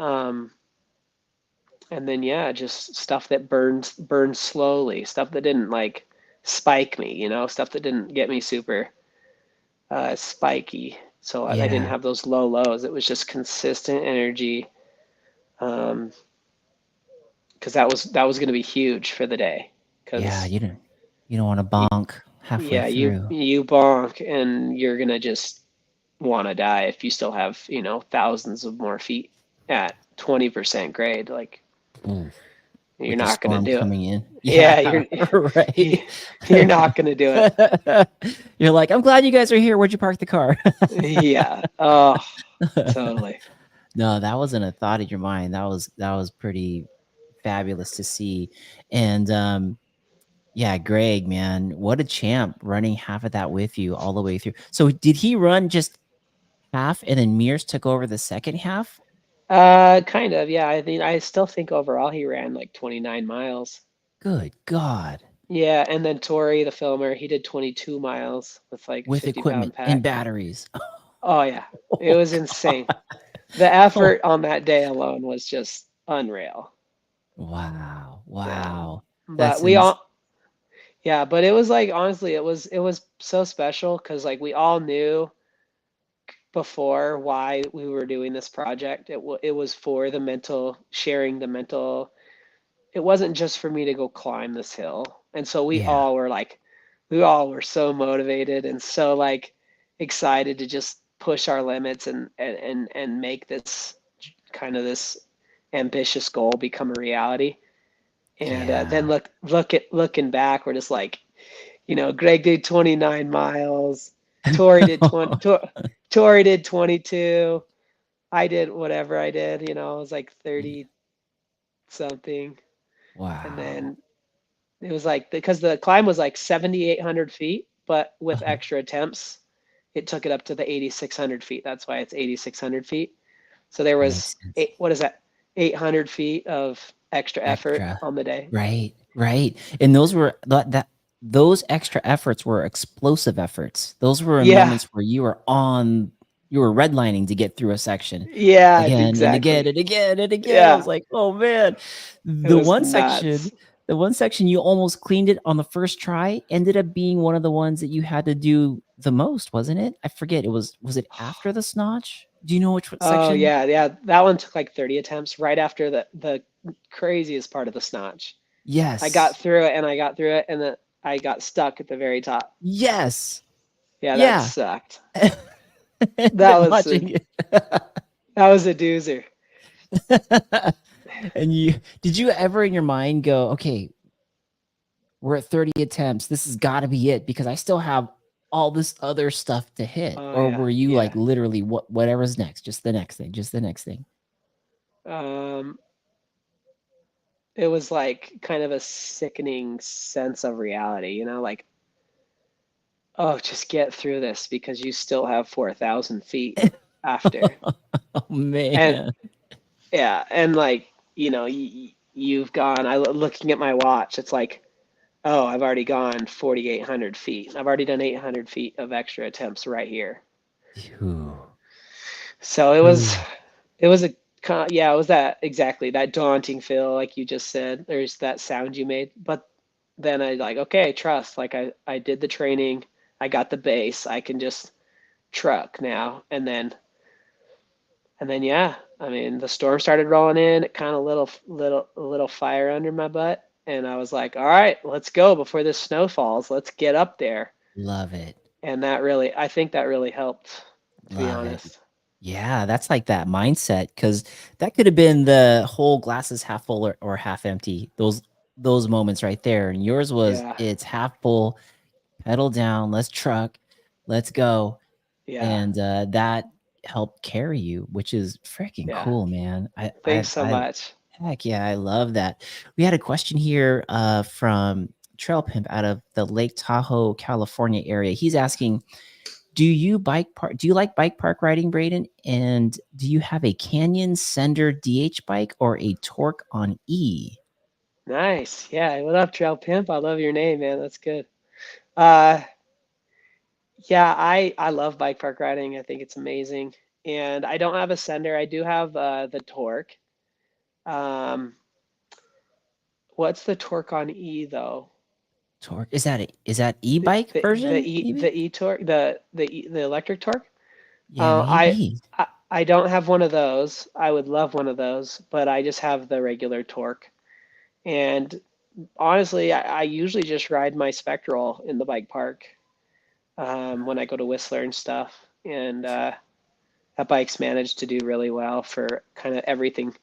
yeah, just stuff that burns slowly, stuff that didn't like spike me, stuff that didn't get me super spiky. So I didn't Yeah. have those low lows. It was just consistent energy, um, because that was going to be huge for the day. Yeah, Because you don't want to bonk halfway yeah, you through. you bonk and you're gonna just want to die if you still have thousands of more feet at 20% grade. Like, Oof, you're with the not gonna storm do it. coming in. Yeah, Yeah, you're right. you're not gonna do it. You're like, I'm glad you guys are here. Where'd you park the car? Yeah. Oh, totally. No, that wasn't a thought in your mind. That was pretty fabulous to see. And yeah, Greg, man, what a champ running half of that with you all the way through. So did he run just half and then Mears took over the second half? Kind of. Yeah. I mean, I still think overall he ran like 29 miles. Good God. Yeah, and then Tori, the filmer, he did 22 miles with like With 50-pound equipment and pack. batteries. Oh yeah, it Oh, was God. insane. The Oh, effort on that day alone was just unreal. wow. Yeah. Wow. But That's we ins all, yeah, but it was like, honestly, it was so special because like we all knew before why we were doing this project. It was for the mental, sharing the mental. It wasn't just for me to go climb this hill. And so yeah. we all were so motivated and so like excited to just push our limits and make this kind of this ambitious goal become a reality. And then Yeah. looking back, we're just like, Greg did 29 miles, Tori did 20, Tori did 22, I did whatever I did, I was like 30 something. And Wow. then it was like, because the climb was like 7,800 feet, but with Uh-huh. extra attempts, it took it up to the 8,600 feet. That's why it's 8,600 feet. So there That was makes sense. eight, what is that? 800 feet of extra effort Extra. on the day. Right, right. And those were those extra efforts were explosive efforts. Those were in Yeah, moments where you were redlining to get through a section yeah, again and again exactly. and again and again. I was Yeah, like, "Oh man." it The was one section, nuts. the one section you almost cleaned it on the first try ended up being one of the ones that you had to do the most, wasn't it? I forget. Was it after the snatch? Do you know which Oh section? yeah, yeah. That one took like 30 attempts right after the craziest part of the snatch. I got Yes. through it and I got through it and then I got stuck at the very top. Yes. Yeah, that Yeah. sucked. That Been was a watching it. that was a doozer. And you did you ever in your mind go, okay, we're at 30 attempts. This has got to be it because I still have all this other stuff to hit. Oh Or yeah, were you yeah. like literally whatever's next, just the next thing, just the next thing? Um, it was like kind of a sickening sense of reality, like, oh, just get through this because you still have 4,000 feet after. Oh And man. yeah, and like, you've gone, looking at my watch, it's like, oh, I've already gone 4,800 feet. I've already done 800 feet of extra attempts right here. Phew. So Phew. it was a, yeah, it was that exactly that daunting feel, like you just said. There's that sound you made, but then I like, okay, trust. Like I did the training, I got the base, I can just truck now. And then yeah, I mean the storm started rolling in. It kind of little fire under my butt, and I was like, all right, let's go before this snow falls. Let's get up there. Love it. And I think that really helped, to be Love it. honest. Yeah, that's like that mindset because that could have been the whole glass is half full or half empty. Those moments right there. And yours was Yeah, it's half full, pedal down, let's truck, let's go. yeah, And that helped carry you, which is freaking yeah. cool, man. Thanks so much. Heck yeah, I love that. We had a question here from Trail Pimp out of the Lake Tahoe, California area. He's asking, do you like bike park riding, Braden? And do you have a Canyon Sender DH bike or a Torque on E? Nice. Yeah. What up, Trail Pimp? I love your name, man. That's good. Uh, yeah, I love bike park riding. I think it's amazing. And I don't have a sender. I do have the torque. Um, what's the torque on E though? Torque. Is that e-bike version, maybe? The E torque, the electric torque. Yeah, Uh, I, maybe. I don't have one of those. I would love one of those, but I just have the regular torque. And honestly, I usually just ride my Spectral in the bike park when I go to Whistler and stuff. And that bike's managed to do really well for kind of everything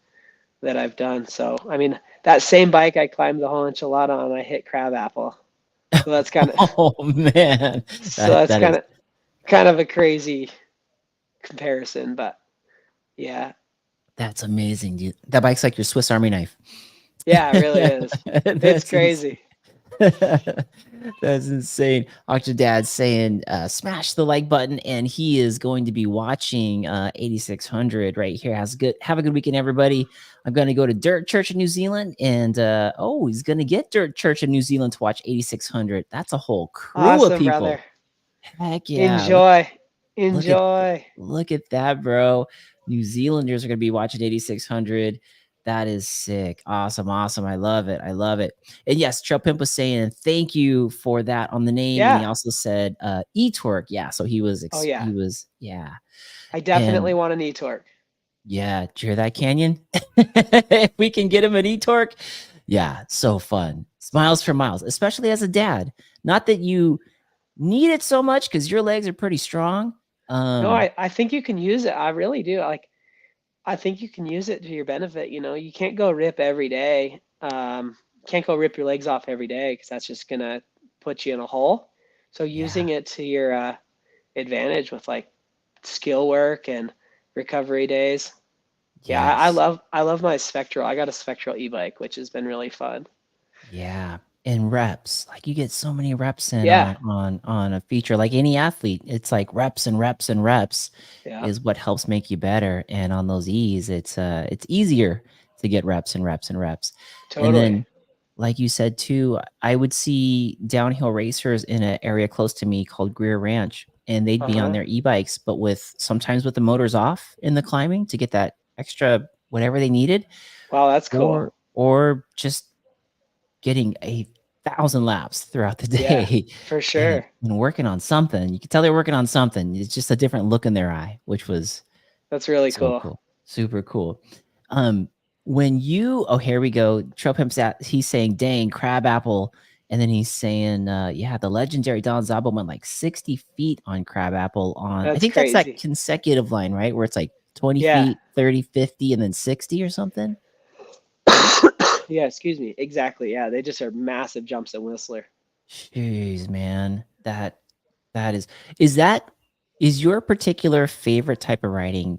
that I've done. So, I mean, that same bike I climbed the whole enchilada on, I hit crabapple. So that's kind of Oh man. so That that's that is kind of a crazy comparison, but yeah, that's amazing, dude. That bike's like your Swiss Army knife. yeah, it really is. It's That's insane. crazy. That's insane. Octodad's saying, smash the like button, and he is going to be watching 8600 right here. Have a good weekend, everybody. I'm gonna go to Dirt Church in New Zealand, and he's gonna get Dirt Church in New Zealand to watch 8600. That's a whole crew of Awesome, brother. people. Heck yeah. Enjoy. Look at Enjoy. look at that, bro. New Zealanders are gonna be watching 8600. That is sick. Awesome, awesome. I love it. I love it. And yes, Trail Pimp was saying thank you for that on the name. And he Yeah. also said e-torque. Yeah. So he was Oh yeah. yeah. I And definitely want an e-torque. yeah, did you hear that, Canyon? If we can get him an e-torque. Yeah, so fun. Smiles for miles, especially as a dad. Not that you need it so much because your legs are pretty strong. No, Um, I think you can use it. I really do. Like, I think you can use it to your benefit. You can't go rip every day. Can't go rip your legs off every day because that's just gonna put you in a hole. So yeah. using it to your advantage with like skill work and recovery days. Yeah, Yes. I love my Spectral. I got a Spectral e-bike, which has been really fun. Yeah, and reps. Like you get so many reps in Yeah, on a feature. Like any athlete, it's like reps and reps and reps yeah, is what helps make you better. And on those E's, it's easier to get reps and reps and reps. And totally. then, like you said too, I would see downhill racers in an area close to me called Greer Ranch, and they'd be on Uh-huh. their e-bikes, but with sometimes with the motors off in the climbing to get that extra whatever they needed, Wow, that's cool. or just getting a 1,000 laps throughout the Yeah, day for and sure. working on something. You could tell they're working on something. It's just a different look in their eye, which was That's really so cool. cool. Super cool. Um, when you oh, here we go. Trail Pimp's at he's saying, dang, crab apple. And then he's saying, yeah, the legendary Don Zabo went like 60 feet on crab apple on I That's think that's that crazy. consecutive line, right? Where it's like 20 Yeah. feet, 30, 50, and then 60 or something. Yeah, excuse me. Exactly. Yeah, they just are massive jumps at Whistler. Jeez, man. That is that is your particular favorite type of riding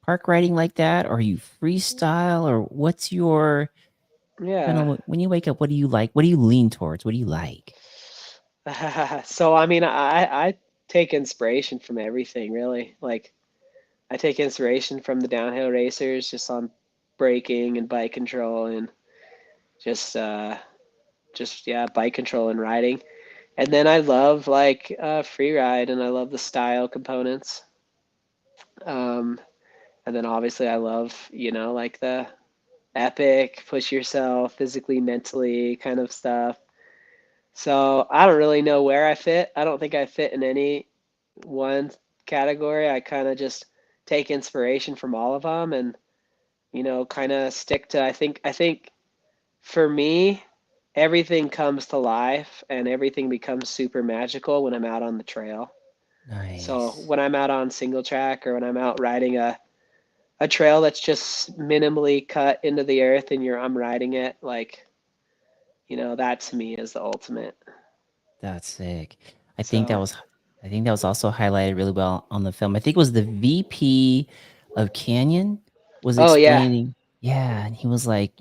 park riding like that? Or are you freestyle? Or what's your Yeah. kinda when you wake up, what do you like? What do you lean towards? What do you like? So I mean, I take inspiration from everything really. Like I take inspiration from the downhill racers just on braking and bike control and just uh just yeah, bike control and riding. And then I love like free ride and I love the style components. Um and then obviously I love, like the epic, push yourself physically, mentally kind of stuff. So I don't really know where I fit. I don't think I fit in any one category. I kind of just take inspiration from all of them and, kind of stick to, I think for me, everything comes to life and everything becomes super magical when I'm out on the trail. So Nice. when I'm out on single track or when I'm out riding a trail that's just minimally cut into the earth and I'm riding it, like, that to me is the ultimate. That's sick. I think that So, was I think that was also highlighted really well on the film. I think it was the VP of Canyon was oh yeah. explaining yeah, and he was like,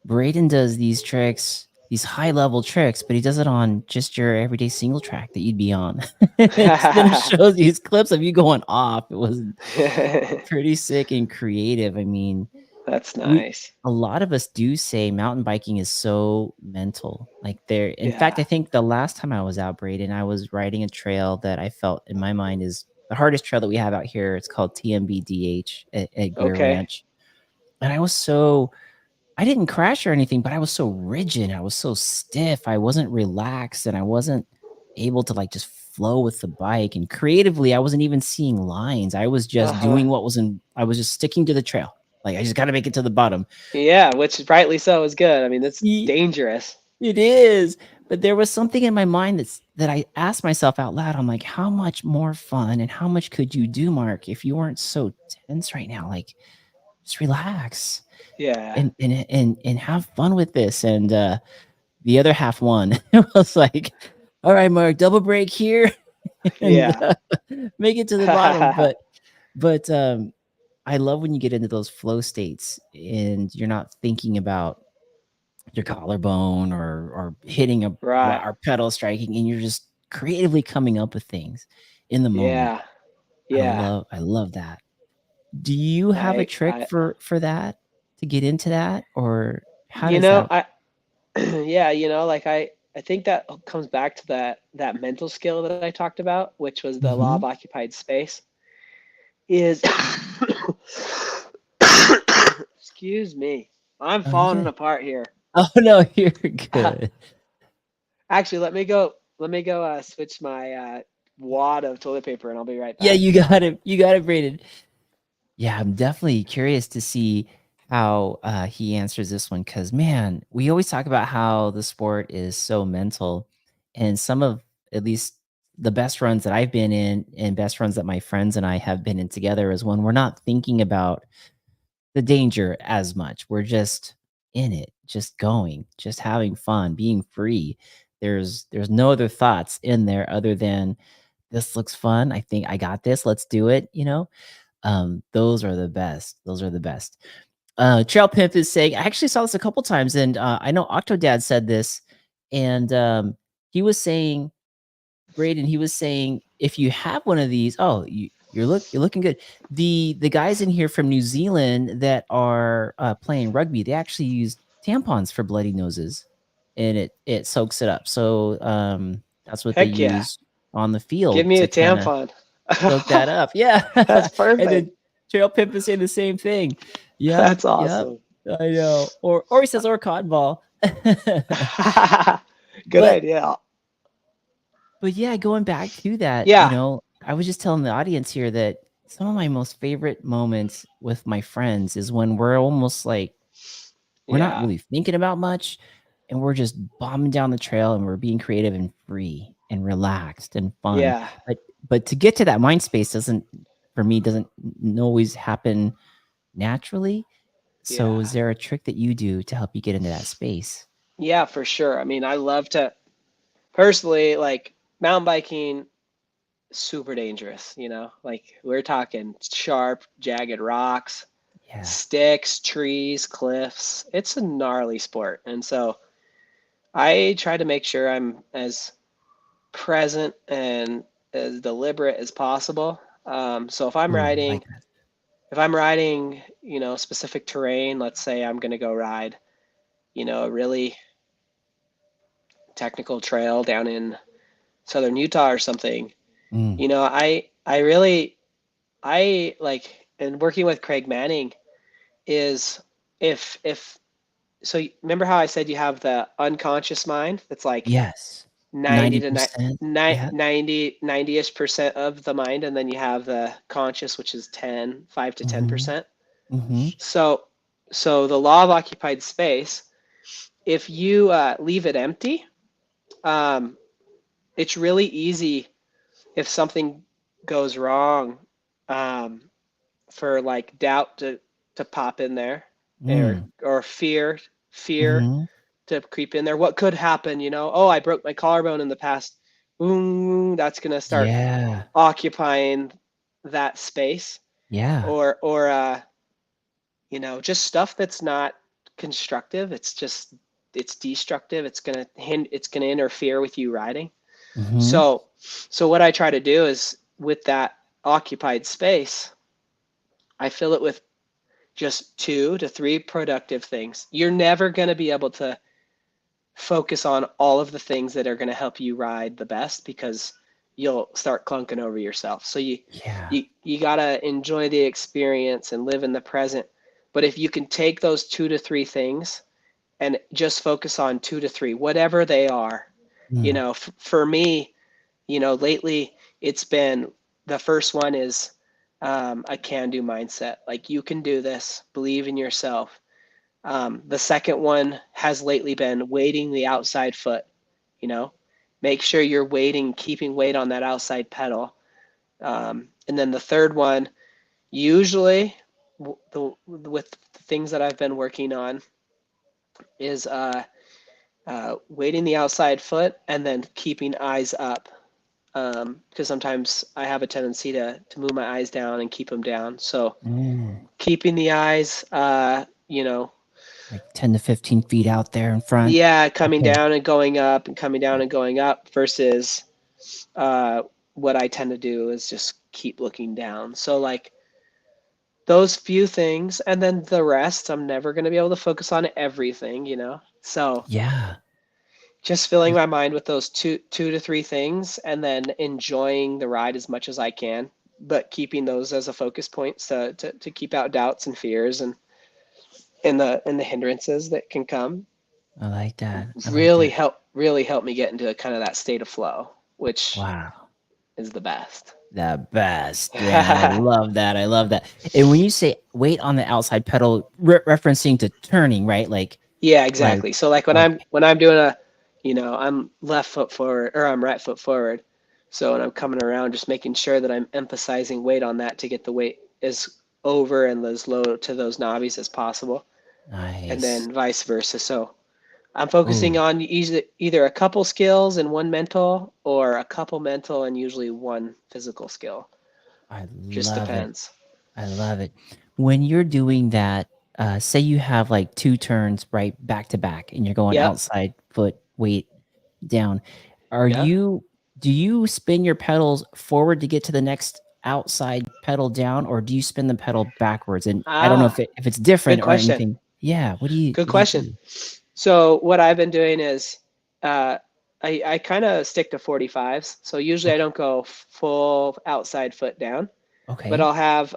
Braydon does these tricks, these high level tricks, but he does it on just your everyday single track that you'd be on. Then it shows these clips of you going off. It was pretty sick and creative. I mean, That's we nice. a lot of us do say mountain biking is so mental. Like there, in fact, Yeah. I think the last time I was out, Braydon, I was riding a trail that I felt in my mind is the hardest trail that we have out here. It's called TMBDH at Greer Okay. Ranch. And I didn't crash or anything, but I was so rigid. I was so stiff. I wasn't relaxed and I wasn't able to like just flow with the bike. And creatively, I wasn't even seeing lines. I was just Uh-huh. doing I was just sticking to the trail. Like I just got to make it to the bottom. Yeah, which rightly so is good. I mean, that's Ye- dangerous. It is. But there was something in my mind that I asked myself out loud. I'm like, how much more fun and how much could you do, Mark, if you weren't so tense right now? Like, just relax Yeah. and have fun with this. And the other half won. It was like, all right, Mark, double break here and Yeah. make it to the bottom. But I love when you get into those flow states and you're not thinking about your collarbone or hitting Right. or pedal striking, and you're just creatively coming up with things in the moment. Yeah. Yeah. I love that. Do you have a I trick I for that to get into that, or how you does know, that? I yeah, like I think that comes back to that mental skill that I talked about, which was the law Mm-hmm. of occupied space is excuse me. I'm Oh, you falling good? apart here. Oh no, you're good. Actually, let me go switch my wad of toilet paper and I'll be right Yeah, back. you got it. You got it, Braden. Yeah, I'm definitely curious to see how he answers this one because, man, we always talk about how the sport is so mental. And some of, at least, the best runs that I've been in and best runs that my friends and I have been in together is when we're not thinking about the danger as much. We're just in it, just going, just having fun, being free. There's no other thoughts in there other than this looks fun. I think I got this. Let's do it. Those are the best. Those are the best. Trail Pimp is saying, I actually saw this a couple times, and I know Octodad said this, and he was saying, Braden, he was saying, if you have one of these, oh, you're looking good. The guys in here from New Zealand that are playing rugby, they actually use tampons for bloody noses, and it soaks it up. So that's what they Heck yeah. use on the Give field me to a kind of tampon. soak that up. Yeah. That's And perfect. then Trail Pimp is saying the same thing. Yep, That's yep. awesome. I know. Or he says or cotton ball. Good But idea. but yeah, going back to that, Yeah, I was just telling the audience here that some of my most favorite moments with my friends is when we're almost like we're not yeah, really thinking about much and we're just bombing down the trail and we're being creative and free and relaxed and fun. yeah, But to get to that mind space doesn't for me doesn't always happen naturally. So yeah, is there a trick that you do to help you get into that space? yeah, for sure. I mean, I love to personally like mountain biking, super dangerous, like we're talking sharp, jagged rocks, Yeah. sticks, trees, cliffs. It's a gnarly sport. And so I try to make sure I'm as present and as deliberate as possible. So Ooh, I like that. if I'm riding, specific terrain, let's say I'm going to go ride, a really technical trail down in southern Utah or something, Mm, I really, I like, and working with Craig Manning is if so remember how I said you have the unconscious mind that's like yes. 90 to 90%. Yeah. 90-ish percent of the mind, and then you have the conscious, which is 5 to Mhm. 10%. Mhm. So the law of occupied space, if you leave it empty, um, it's really easy if something goes wrong, um, for like doubt to pop in there, Mm. or fear Mhm. to creep in there. What could happen? Oh, I broke my collarbone in the past. Boom, that's gonna start Yeah. occupying that space, Yeah. or just stuff that's not constructive. It's destructive. It's gonna interfere with you riding. Mhm. So what I try to do is with that occupied space, I fill it with just 2 to 3 productive things. You're never going to be able to focus on all of the things that are going to help you ride the best, because you'll start clunking over yourself. So you Yeah. you you got to enjoy the experience and live in the present. But if you can take those 2 to 3 things and just focus on 2 to 3, whatever they are, Mm. for me, lately it's been, the first one is a can-do mindset. Like, you can do this, believe in yourself. The second one has lately been weighting the outside foot. You know, make sure you're keeping weight on that outside pedal. And then the third one, usually, with the things that I've been working on, is weighting the outside foot and then keeping eyes up. Because sometimes I have a tendency to move my eyes down and keep them down. So Mm. keeping the eyes, Like 10 to 15 feet out there in front. yeah, coming Okay. down and going up and coming down and going up, versus uh, what I tend to do is just keep looking down. So like those few things, and then the rest, I'm never going to be able to focus on everything. So Yeah. just filling Y my mind with those two to three things, and then enjoying the ride as much as I can, but keeping those as a focus point to keep out doubts and fears and the hindrances that can come. I like that. I like Really that. help me get into kind of that state of flow, which Wow. is the best. The best, man. I love that. I love that. And when you say weight on the outside pedal, referencing to turning, right? Yeah, Like, exactly. So like when I'm okay. when I'm doing I'm left foot forward, or I'm right foot forward. So when I'm coming around, just making sure that I'm emphasizing weight on that to get the weight as over and as low to those knobbies as possible, and Nice. then vice versa. So I'm focusing Ooh, on either a couple skills and one mental, or a couple mental and usually one physical skill. I Just love it. depends. I love it. When you're doing that, say you have like 2 turns, right, back to back, and you're going Yep. outside foot weight down. Are Yeah. you do you spin your pedals forward to get to the next outside pedal down, or do you spin the pedal backwards? And I don't know Ah, if it's good different or question. anything. Yeah, Good what do you question. do? So what I've been doing is uh, I kind of stick to 45s. So usually I Okay. don't go full outside foot down, but Okay. I'll have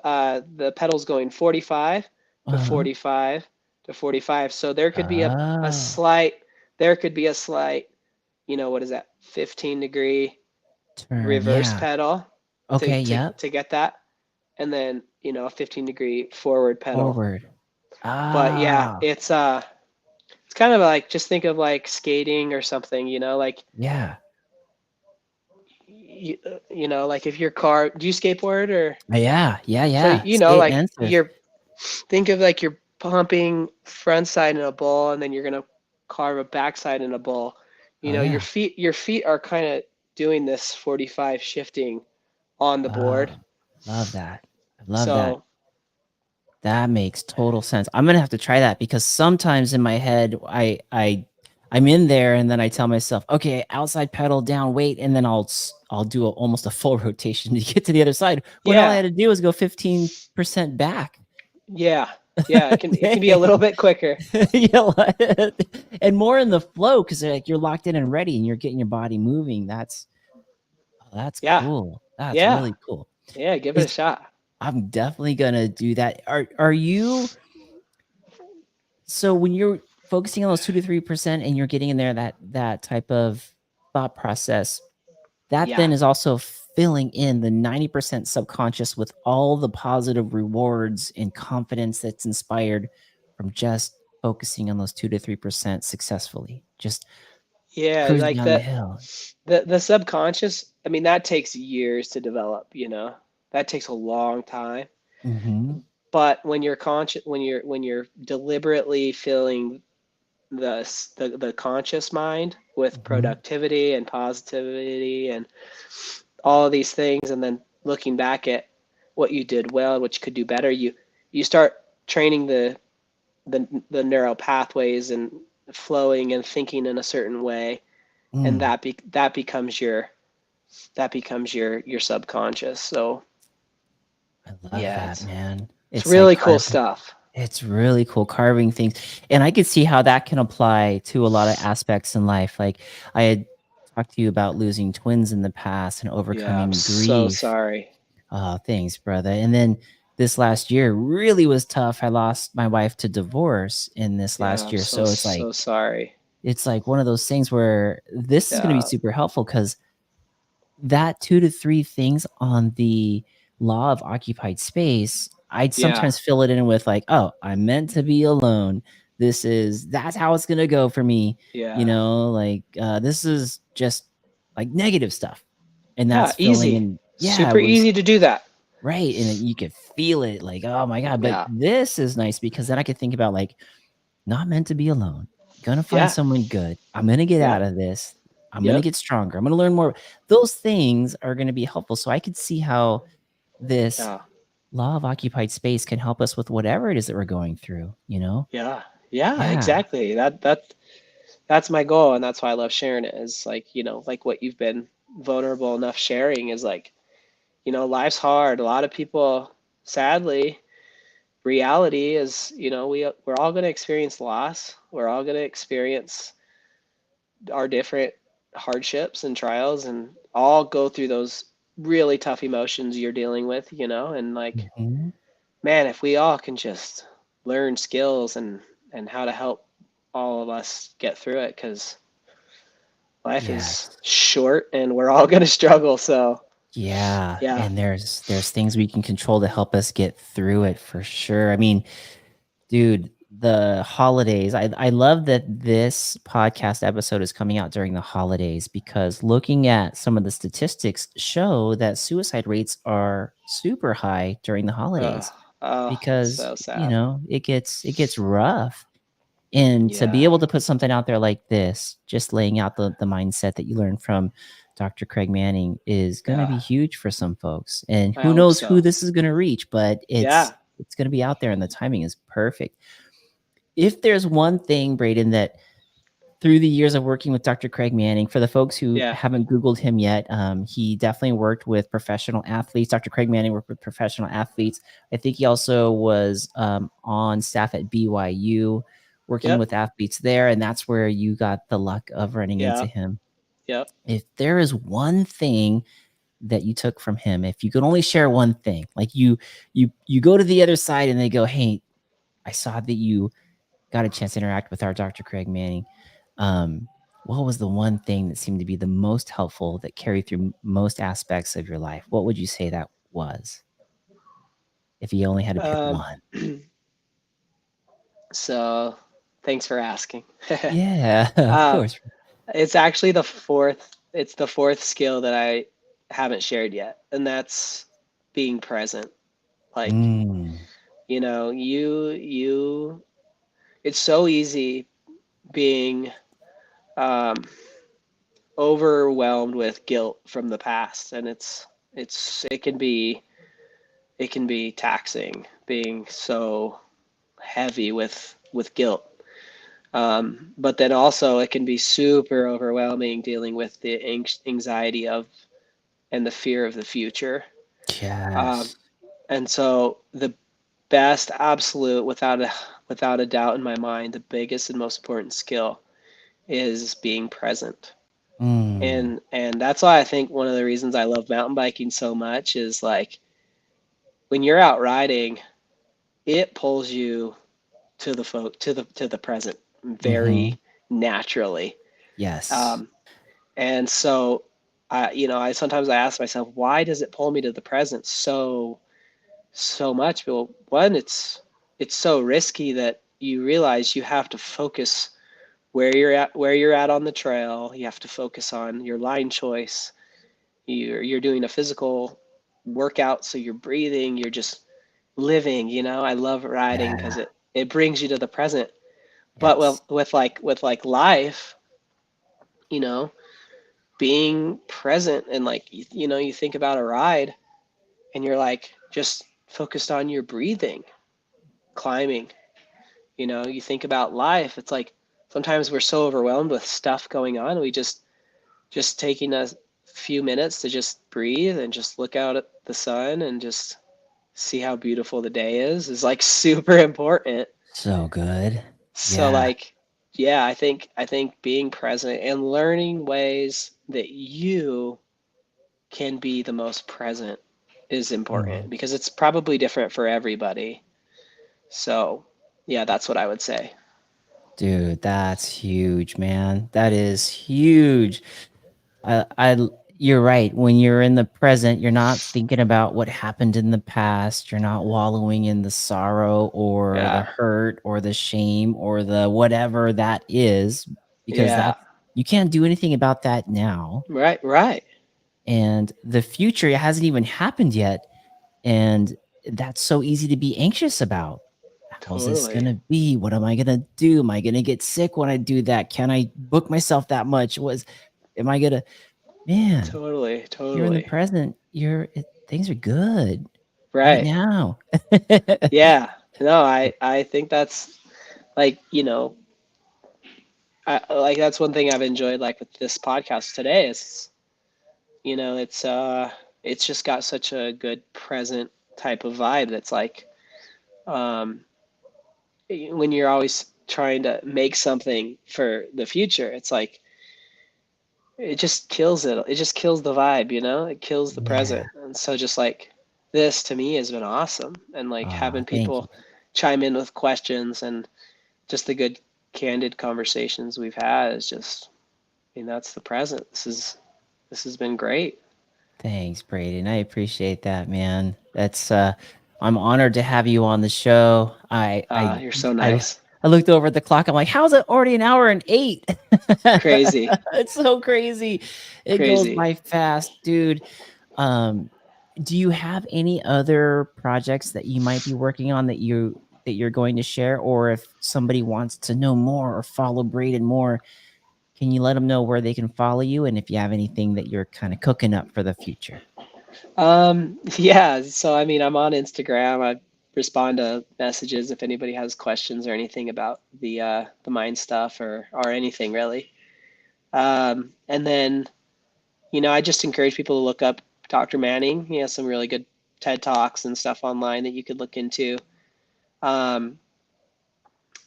the pedals going 45 to Uh-huh. 45 to 45. So there could be a Oh, slight, there could be a slight, what is that, 15-degree turn. reverse Yeah. pedal to Okay. to Yep. to get that, and then a 15-degree forward pedal. Forward. But yeah, Ah. it's kind of like, just think of like skating or something, like Yeah. like if your car, do you skateboard or Yeah. Yeah. so Yeah. Skate like and surf. you're think of like you're pumping front side in a bowl and then you're gonna carve a backside in a bowl. Oh Your yeah. feet are kind of doing this 45 shifting on the board. Oh, love that. I love that. So That makes total sense. I'm gonna have to try that because sometimes in my head, I'm in there and then I tell myself, okay, outside pedal down, wait, and then I'll do almost a full rotation to get to the other side. When all I yeah, had to do was go 15% back. yeah, yeah. It can be a Dang. little bit quicker. You know what? And more in the flow because like you're locked in and ready and you're getting your body moving. That's Yeah, cool. That's yeah, really cool. yeah. Give it a Is shot. I'm definitely gonna do that. Are you so when you're focusing on those 2 to 3% and you're getting in there that type of thought process, that Yeah, then is also filling in the 90% subconscious with all the positive rewards and confidence that's inspired from just focusing on those 2 to 3% successfully. Just yeah. cruising Like down the hill. the subconscious. I mean, that takes years to develop. That takes a long time. Mhm. But when you're conscious, when you're deliberately filling the conscious mind with Mhm. productivity and positivity and all of these things, and then looking back at what you did well, what you could do better, you start training the neural pathways and flowing and thinking in a certain way, and Mm, that becomes your subconscious. So I love yeah, that, it's man. it's It's like really cool carving. stuff. It's really cool carving things, and I could see how that can apply to a lot of aspects in life. Like, I had talked to you about losing twins in the past and Yeah, I'm overcoming so grief. sorry. Oh, thanks, brother. And then this last year really was tough. I lost my wife to divorce in this Yeah, last I'm year, so so so sorry. it's like one of those things where this is gonna be Yeah, super helpful because that 2 to 3 things on the law of occupied space, I'd yeah, sometimes fill it in with like, "Oh, I'm meant to be alone. That's how it's gonna go for me." yeah, Like, this is just, like, negative stuff, and yeah. that's filling Easy, in. Yeah, it super was easy to do that. right, and then you could feel it, like, "Oh my god," but Yeah, this is nice because then I could think about, like, not meant to be alone. Gonna find yeah, someone good. I'm gonna get out yep, of this. I'm gonna yep, get stronger. I'm gonna learn more. Those things are gonna be helpful. So I could see how this yeah, law of occupied space can help us with whatever it is that we're going through, you know? yeah, yeah. Yeah. Exactly. That's my goal, and that's why I love sharing it. Is like like what you've been vulnerable enough sharing is like life's hard. A lot of people, sadly, reality is we're all going to experience loss. We're all going to experience our different hardships and trials, and all go through those really tough emotions you're dealing with, and like, Mhm. man, if we all can just learn skills and how to help all of us get through it, because life is Yes. short and we're all going to struggle. So Yeah. yeah. And there's things we can control to help us get through it for sure. I mean, dude, the holidays, I love that this podcast episode is coming out during the holidays because looking at some of the statistics show that suicide rates are super high during the Oh, holidays oh, it's because, so sad. it gets rough. And to be Yeah, able to put something out there like this, just laying out the mindset that you learned from Dr. Craig Manning is going to yeah, be huge for some folks. And I who hope knows who so. this is going to reach, but Yeah, it's going to be out there and the timing is perfect. If there's one thing, Braden, that through the years of working with Dr. Craig Manning, for the folks who yeah, haven't Googled him yet, he definitely worked with professional athletes. Dr. Craig Manning worked with professional athletes. I think he also was on staff at BYU working yep, with athletes there. And that's where you got the luck of running into yeah, him. yep. If there is one thing that you took from him, if you could only share one thing, like you go to the other side and they go, "Hey, I saw that got a chance to interact with our Dr. Craig Manning, um, what was the one thing that seemed to be the most helpful that carried through most aspects of your life? What would you say that was? If you only had to pick Um, one. so thanks for asking. Yeah, of uh, course. it's actually the fourth. It's the fourth skill that I haven't shared yet, and that's being present. Like, Mm, you. It's so easy being um, overwhelmed with guilt from the past, and it can be taxing being so heavy with guilt. But then also it can be super overwhelming dealing with the anxiety of and the fear of the future. Um, yes. and so the best, absolute, without a doubt in my mind, the biggest and most important skill is being present. Mm, And that's why I think one of the reasons I love mountain biking so much is like when you're out riding, it pulls you to the present mhm. very naturally. Yes. Um, and so I sometimes I ask myself, why does it pull me to the present so much? Well, one, it's so risky that you realize you have to focus where you're at on the trail. You have to focus on your line choice. You're doing a physical workout, so you're breathing, you're just living. I love riding because Yeah. it brings you to the present. But Yes. with life, you know, being present and like you think about a ride and you're like just focused on your breathing, climbing. You think about life. It's like sometimes we're so overwhelmed with stuff going on, we just taking a few minutes to just breathe and just look out at the sun and just see how beautiful the day is like super important. So good. So Yeah. like, yeah, I think being present and learning ways that you can be the most present is important Mm. because it's probably different for everybody. So, yeah, that's what I would say. Dude, that's huge, man. That is huge. You're right. When you're in the present, you're not thinking about what happened in the past. You're not wallowing in the sorrow or the Yeah. hurt or the shame or the whatever that is, because Yeah. that's you can't do anything about that now. Right, right. And the future, it hasn't even happened yet. And that's so easy to be anxious about. How's this Totally. gonna be? What am I gonna do? Am I gonna get sick when I do that? Can I book myself that much? Am I gonna, man, Totally. you're in the Totally. present. Things are good right Right. now. Yeah. No, I think that's like, like that's one thing I've enjoyed like with this podcast today is, you know, it's uh it's just got such a good present type of vibe that's like um when you're always trying to make something for the future, it's like it just kills it. It just kills the vibe, It kills the Yeah. present. And so just like this to me has been awesome. And like Aw, having thank you. people chime in with questions and just the good candid conversations we've had is just that's the present. This has been great. Thanks, Braden. I appreciate that, man. I'm honored to have you on the show. You're so I nice. I looked over at the clock. I'm like, how's it already an hour and 8? Crazy. It's so crazy. It goes Crazy. by fast, dude. Um, do you have any other projects that you might be working on that you're going to share? Or if somebody wants to know more or follow Braden more, can you let them know where they can follow you and if you have anything that you're kind of cooking up for the future? Yeah, so I mean, I'm on Instagram. I respond to messages if anybody has questions or anything about the mind stuff or anything really. And then, I just encourage people to look up Dr. Manning. He has some really good TED Talks and stuff online that you could look into. Um,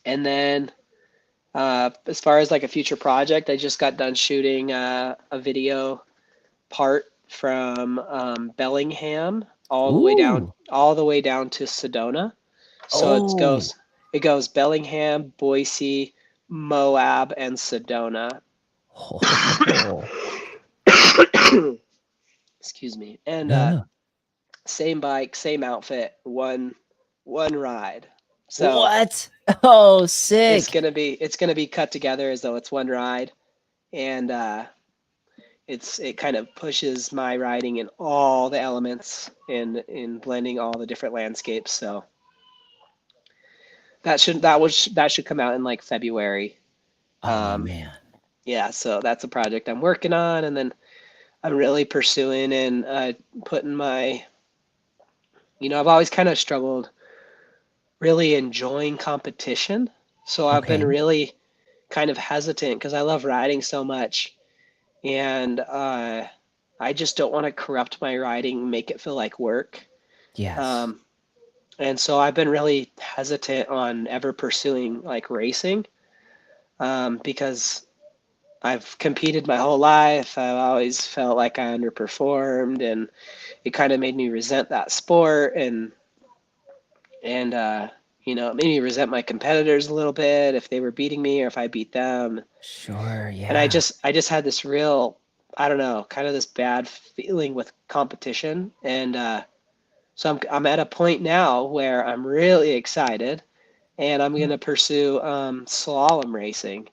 and then, as far as like a future project, I just got done shooting a video part from Bellingham all the way down Ooh. all the way down to Sedona. So it Oh, goes. It goes Bellingham, Boise, Moab, and Sedona. Oh. Excuse me. And Yeah. same bike, same outfit, one ride. So What? Oh, sick. it's gonna be cut together as though it's one ride, and it kind of pushes my riding in all the elements in blending all the different landscapes. So that should come out in like February. Oh Um, man. yeah, so that's a project I'm working on, and then I'm really pursuing and putting my, I've always kind of struggled really enjoying competition. So I've been Okay. really kind of hesitant because I love riding so much, and I just don't want to corrupt my riding, make it feel like work. Yes. Um, and so I've been really hesitant on ever pursuing like racing, because I've competed my whole life. I've always felt like I underperformed, and it kind of made me resent that sport, and it made me resent my competitors a little bit if they were beating me or if I beat them. Sure. And Yeah. I just had this real, I don't know, kind of this bad feeling with competition, and so I'm at a point now where I'm really excited, and I'm gonna pursue slalom racing.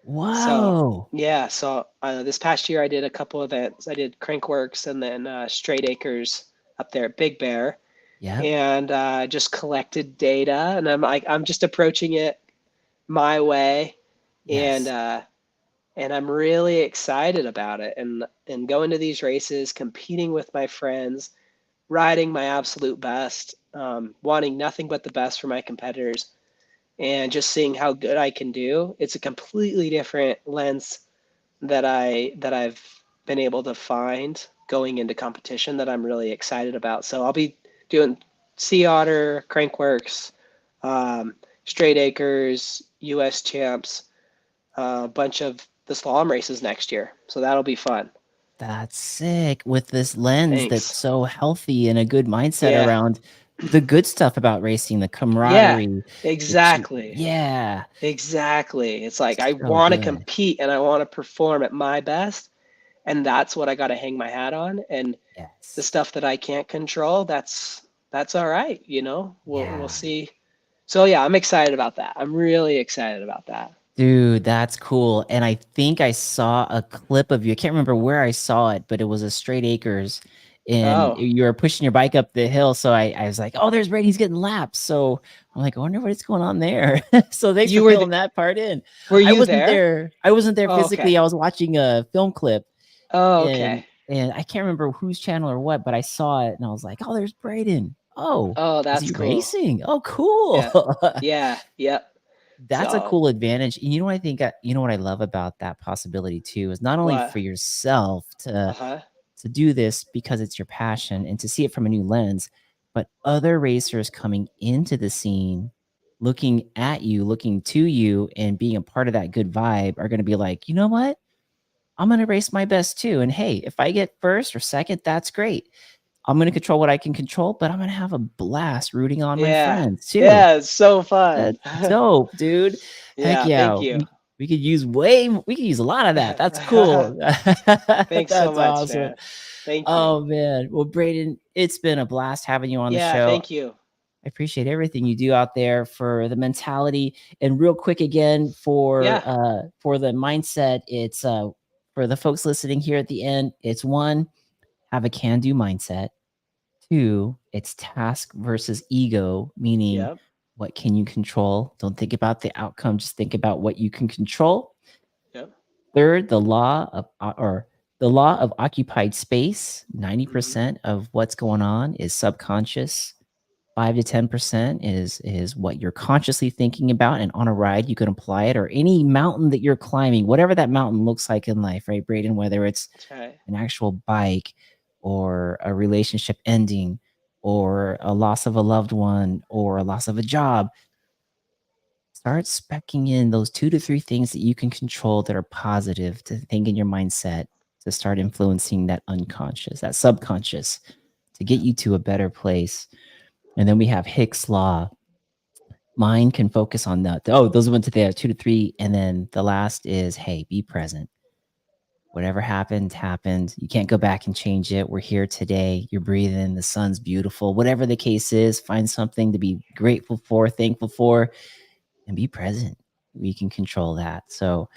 So Wow. yeah, so this past year I did a couple events. I did Crankworks and then Straight Acres up there at Big Bear, Yep. and just collected data. And I'm just approaching it my way, and Yes. I'm really excited about it. And going to these races, competing with my friends, riding my absolute best, wanting nothing but the best for my competitors, and just seeing how good I can do. It's a completely different lens that I've been able to find going into competition that I'm really excited about. So I'll be doing Sea Otter, Crankworks, um, Straight Acres, U.S. Champs, a bunch of the slalom races next year. So that'll be fun. That's sick with this lens that's Thanks. so healthy and a good mindset Yeah. around the good stuff about racing, the Yeah. camaraderie, Exactly. yeah, Exactly. It's like I so want to good. compete and I want to perform at my best, and that's what I got to hang my hat on. And the Yes. stuff that I can't control, that's all right, We'll Yeah. see. So yeah, I'm excited about that. I'm really excited about that. Dude, that's cool. And I think I saw a clip of you. I can't remember where I saw it, but it was a Straight Acres and Oh, you were pushing your bike up the hill. So I was like, oh, there's Brady. He's getting laps. So I'm like, I wonder what's going on there. So thanks for you were the, filling that part in. were I you wasn't there? there. I wasn't there Oh, physically. okay. I was watching a film clip Oh, and okay. and I can't remember whose channel or what, but I saw it and I was like, oh, there's Brayden. Oh, Oh, is that's he cool. racing? Oh, cool. Yeah. Yeah. Yep. That's a So cool advantage. And you know what I think, you know what I love about that possibility too is not only what? for yourself Uh-huh. to do this because it's your passion and to see it from a new lens, but other racers coming into the scene, looking at you, looking to you, and being a part of that good vibe are going to be like, you know what? I'm going to race my best too. And hey, if I get first or second, that's great. I'm going to control what I can control, but I'm going to have a blast rooting on my Yeah. friends too. Yeah, it's so fun. That's dope, dude. Heck Yeah, yeah. thank you. We could use we could use a lot of that. That's cool. Thanks so That's much, awesome. man. Thank you. Oh man. Well, Brayden, it's been a blast having you on the Yeah, show. thank you. I appreciate everything you do out there for the mentality. And real quick again Yeah. for the mindset, it's for the folks listening here at the end, it's one, have a can-do mindset. Two, it's task versus ego, meaning Yep. what can you control? Don't think about the outcome, just think about what you can control. Yep. Third, the law of occupied space. Hmm. 90% of what's going on is subconscious. 5 to 10% is what you're consciously thinking about, and on a ride you can apply it, or any mountain that you're climbing, whatever that mountain looks like in life, right, Braden? Whether it's That's right. an actual bike or a relationship ending or a loss of a loved one or a loss of a job, start specking in those 2 to 3 things that you can control that are positive to think in your mindset to start influencing that unconscious, that subconscious, to get Yep. you to a better place. And then we have Hicks law. mind can focus on oh, those went to the 2 to 3, and then the last is, hey, be present. Whatever happened, happened. You can't go back and change it. We're here today. You're breathing. The sun's beautiful. Whatever the case is, find something to be grateful for, thankful for, and be present. We can control that. So,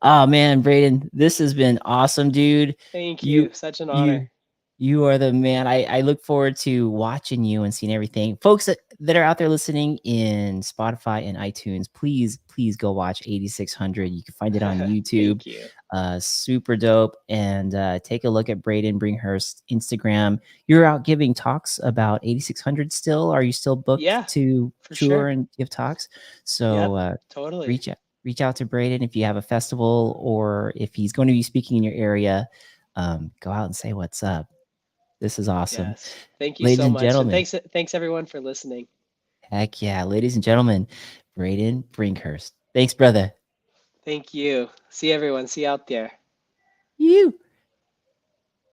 oh man, Brayden, this has been awesome, dude. Thank You you. Such an you honor. you are the man. I look forward to watching you and seeing everything. Folks that are out there listening in Spotify and iTunes, please go watch 8600. You can find it on YouTube. Thank you. Super dope. And take a look at Brayden Bringhurst Instagram. You're out giving talks about 8600 still? Are you still booked Yeah, to for tour sure. and give talks? Yep, So totally. reach out to Brayden if you have a festival or if he's going to be speaking in your area. Go out and say what's up. This is awesome. Yes. Thank you Ladies so and much. And gentlemen, thanks everyone for listening. heck yeah. Ladies and gentlemen, Brayden Bringhurst. Thanks, brother. Thank you. See everyone. See you out there. You.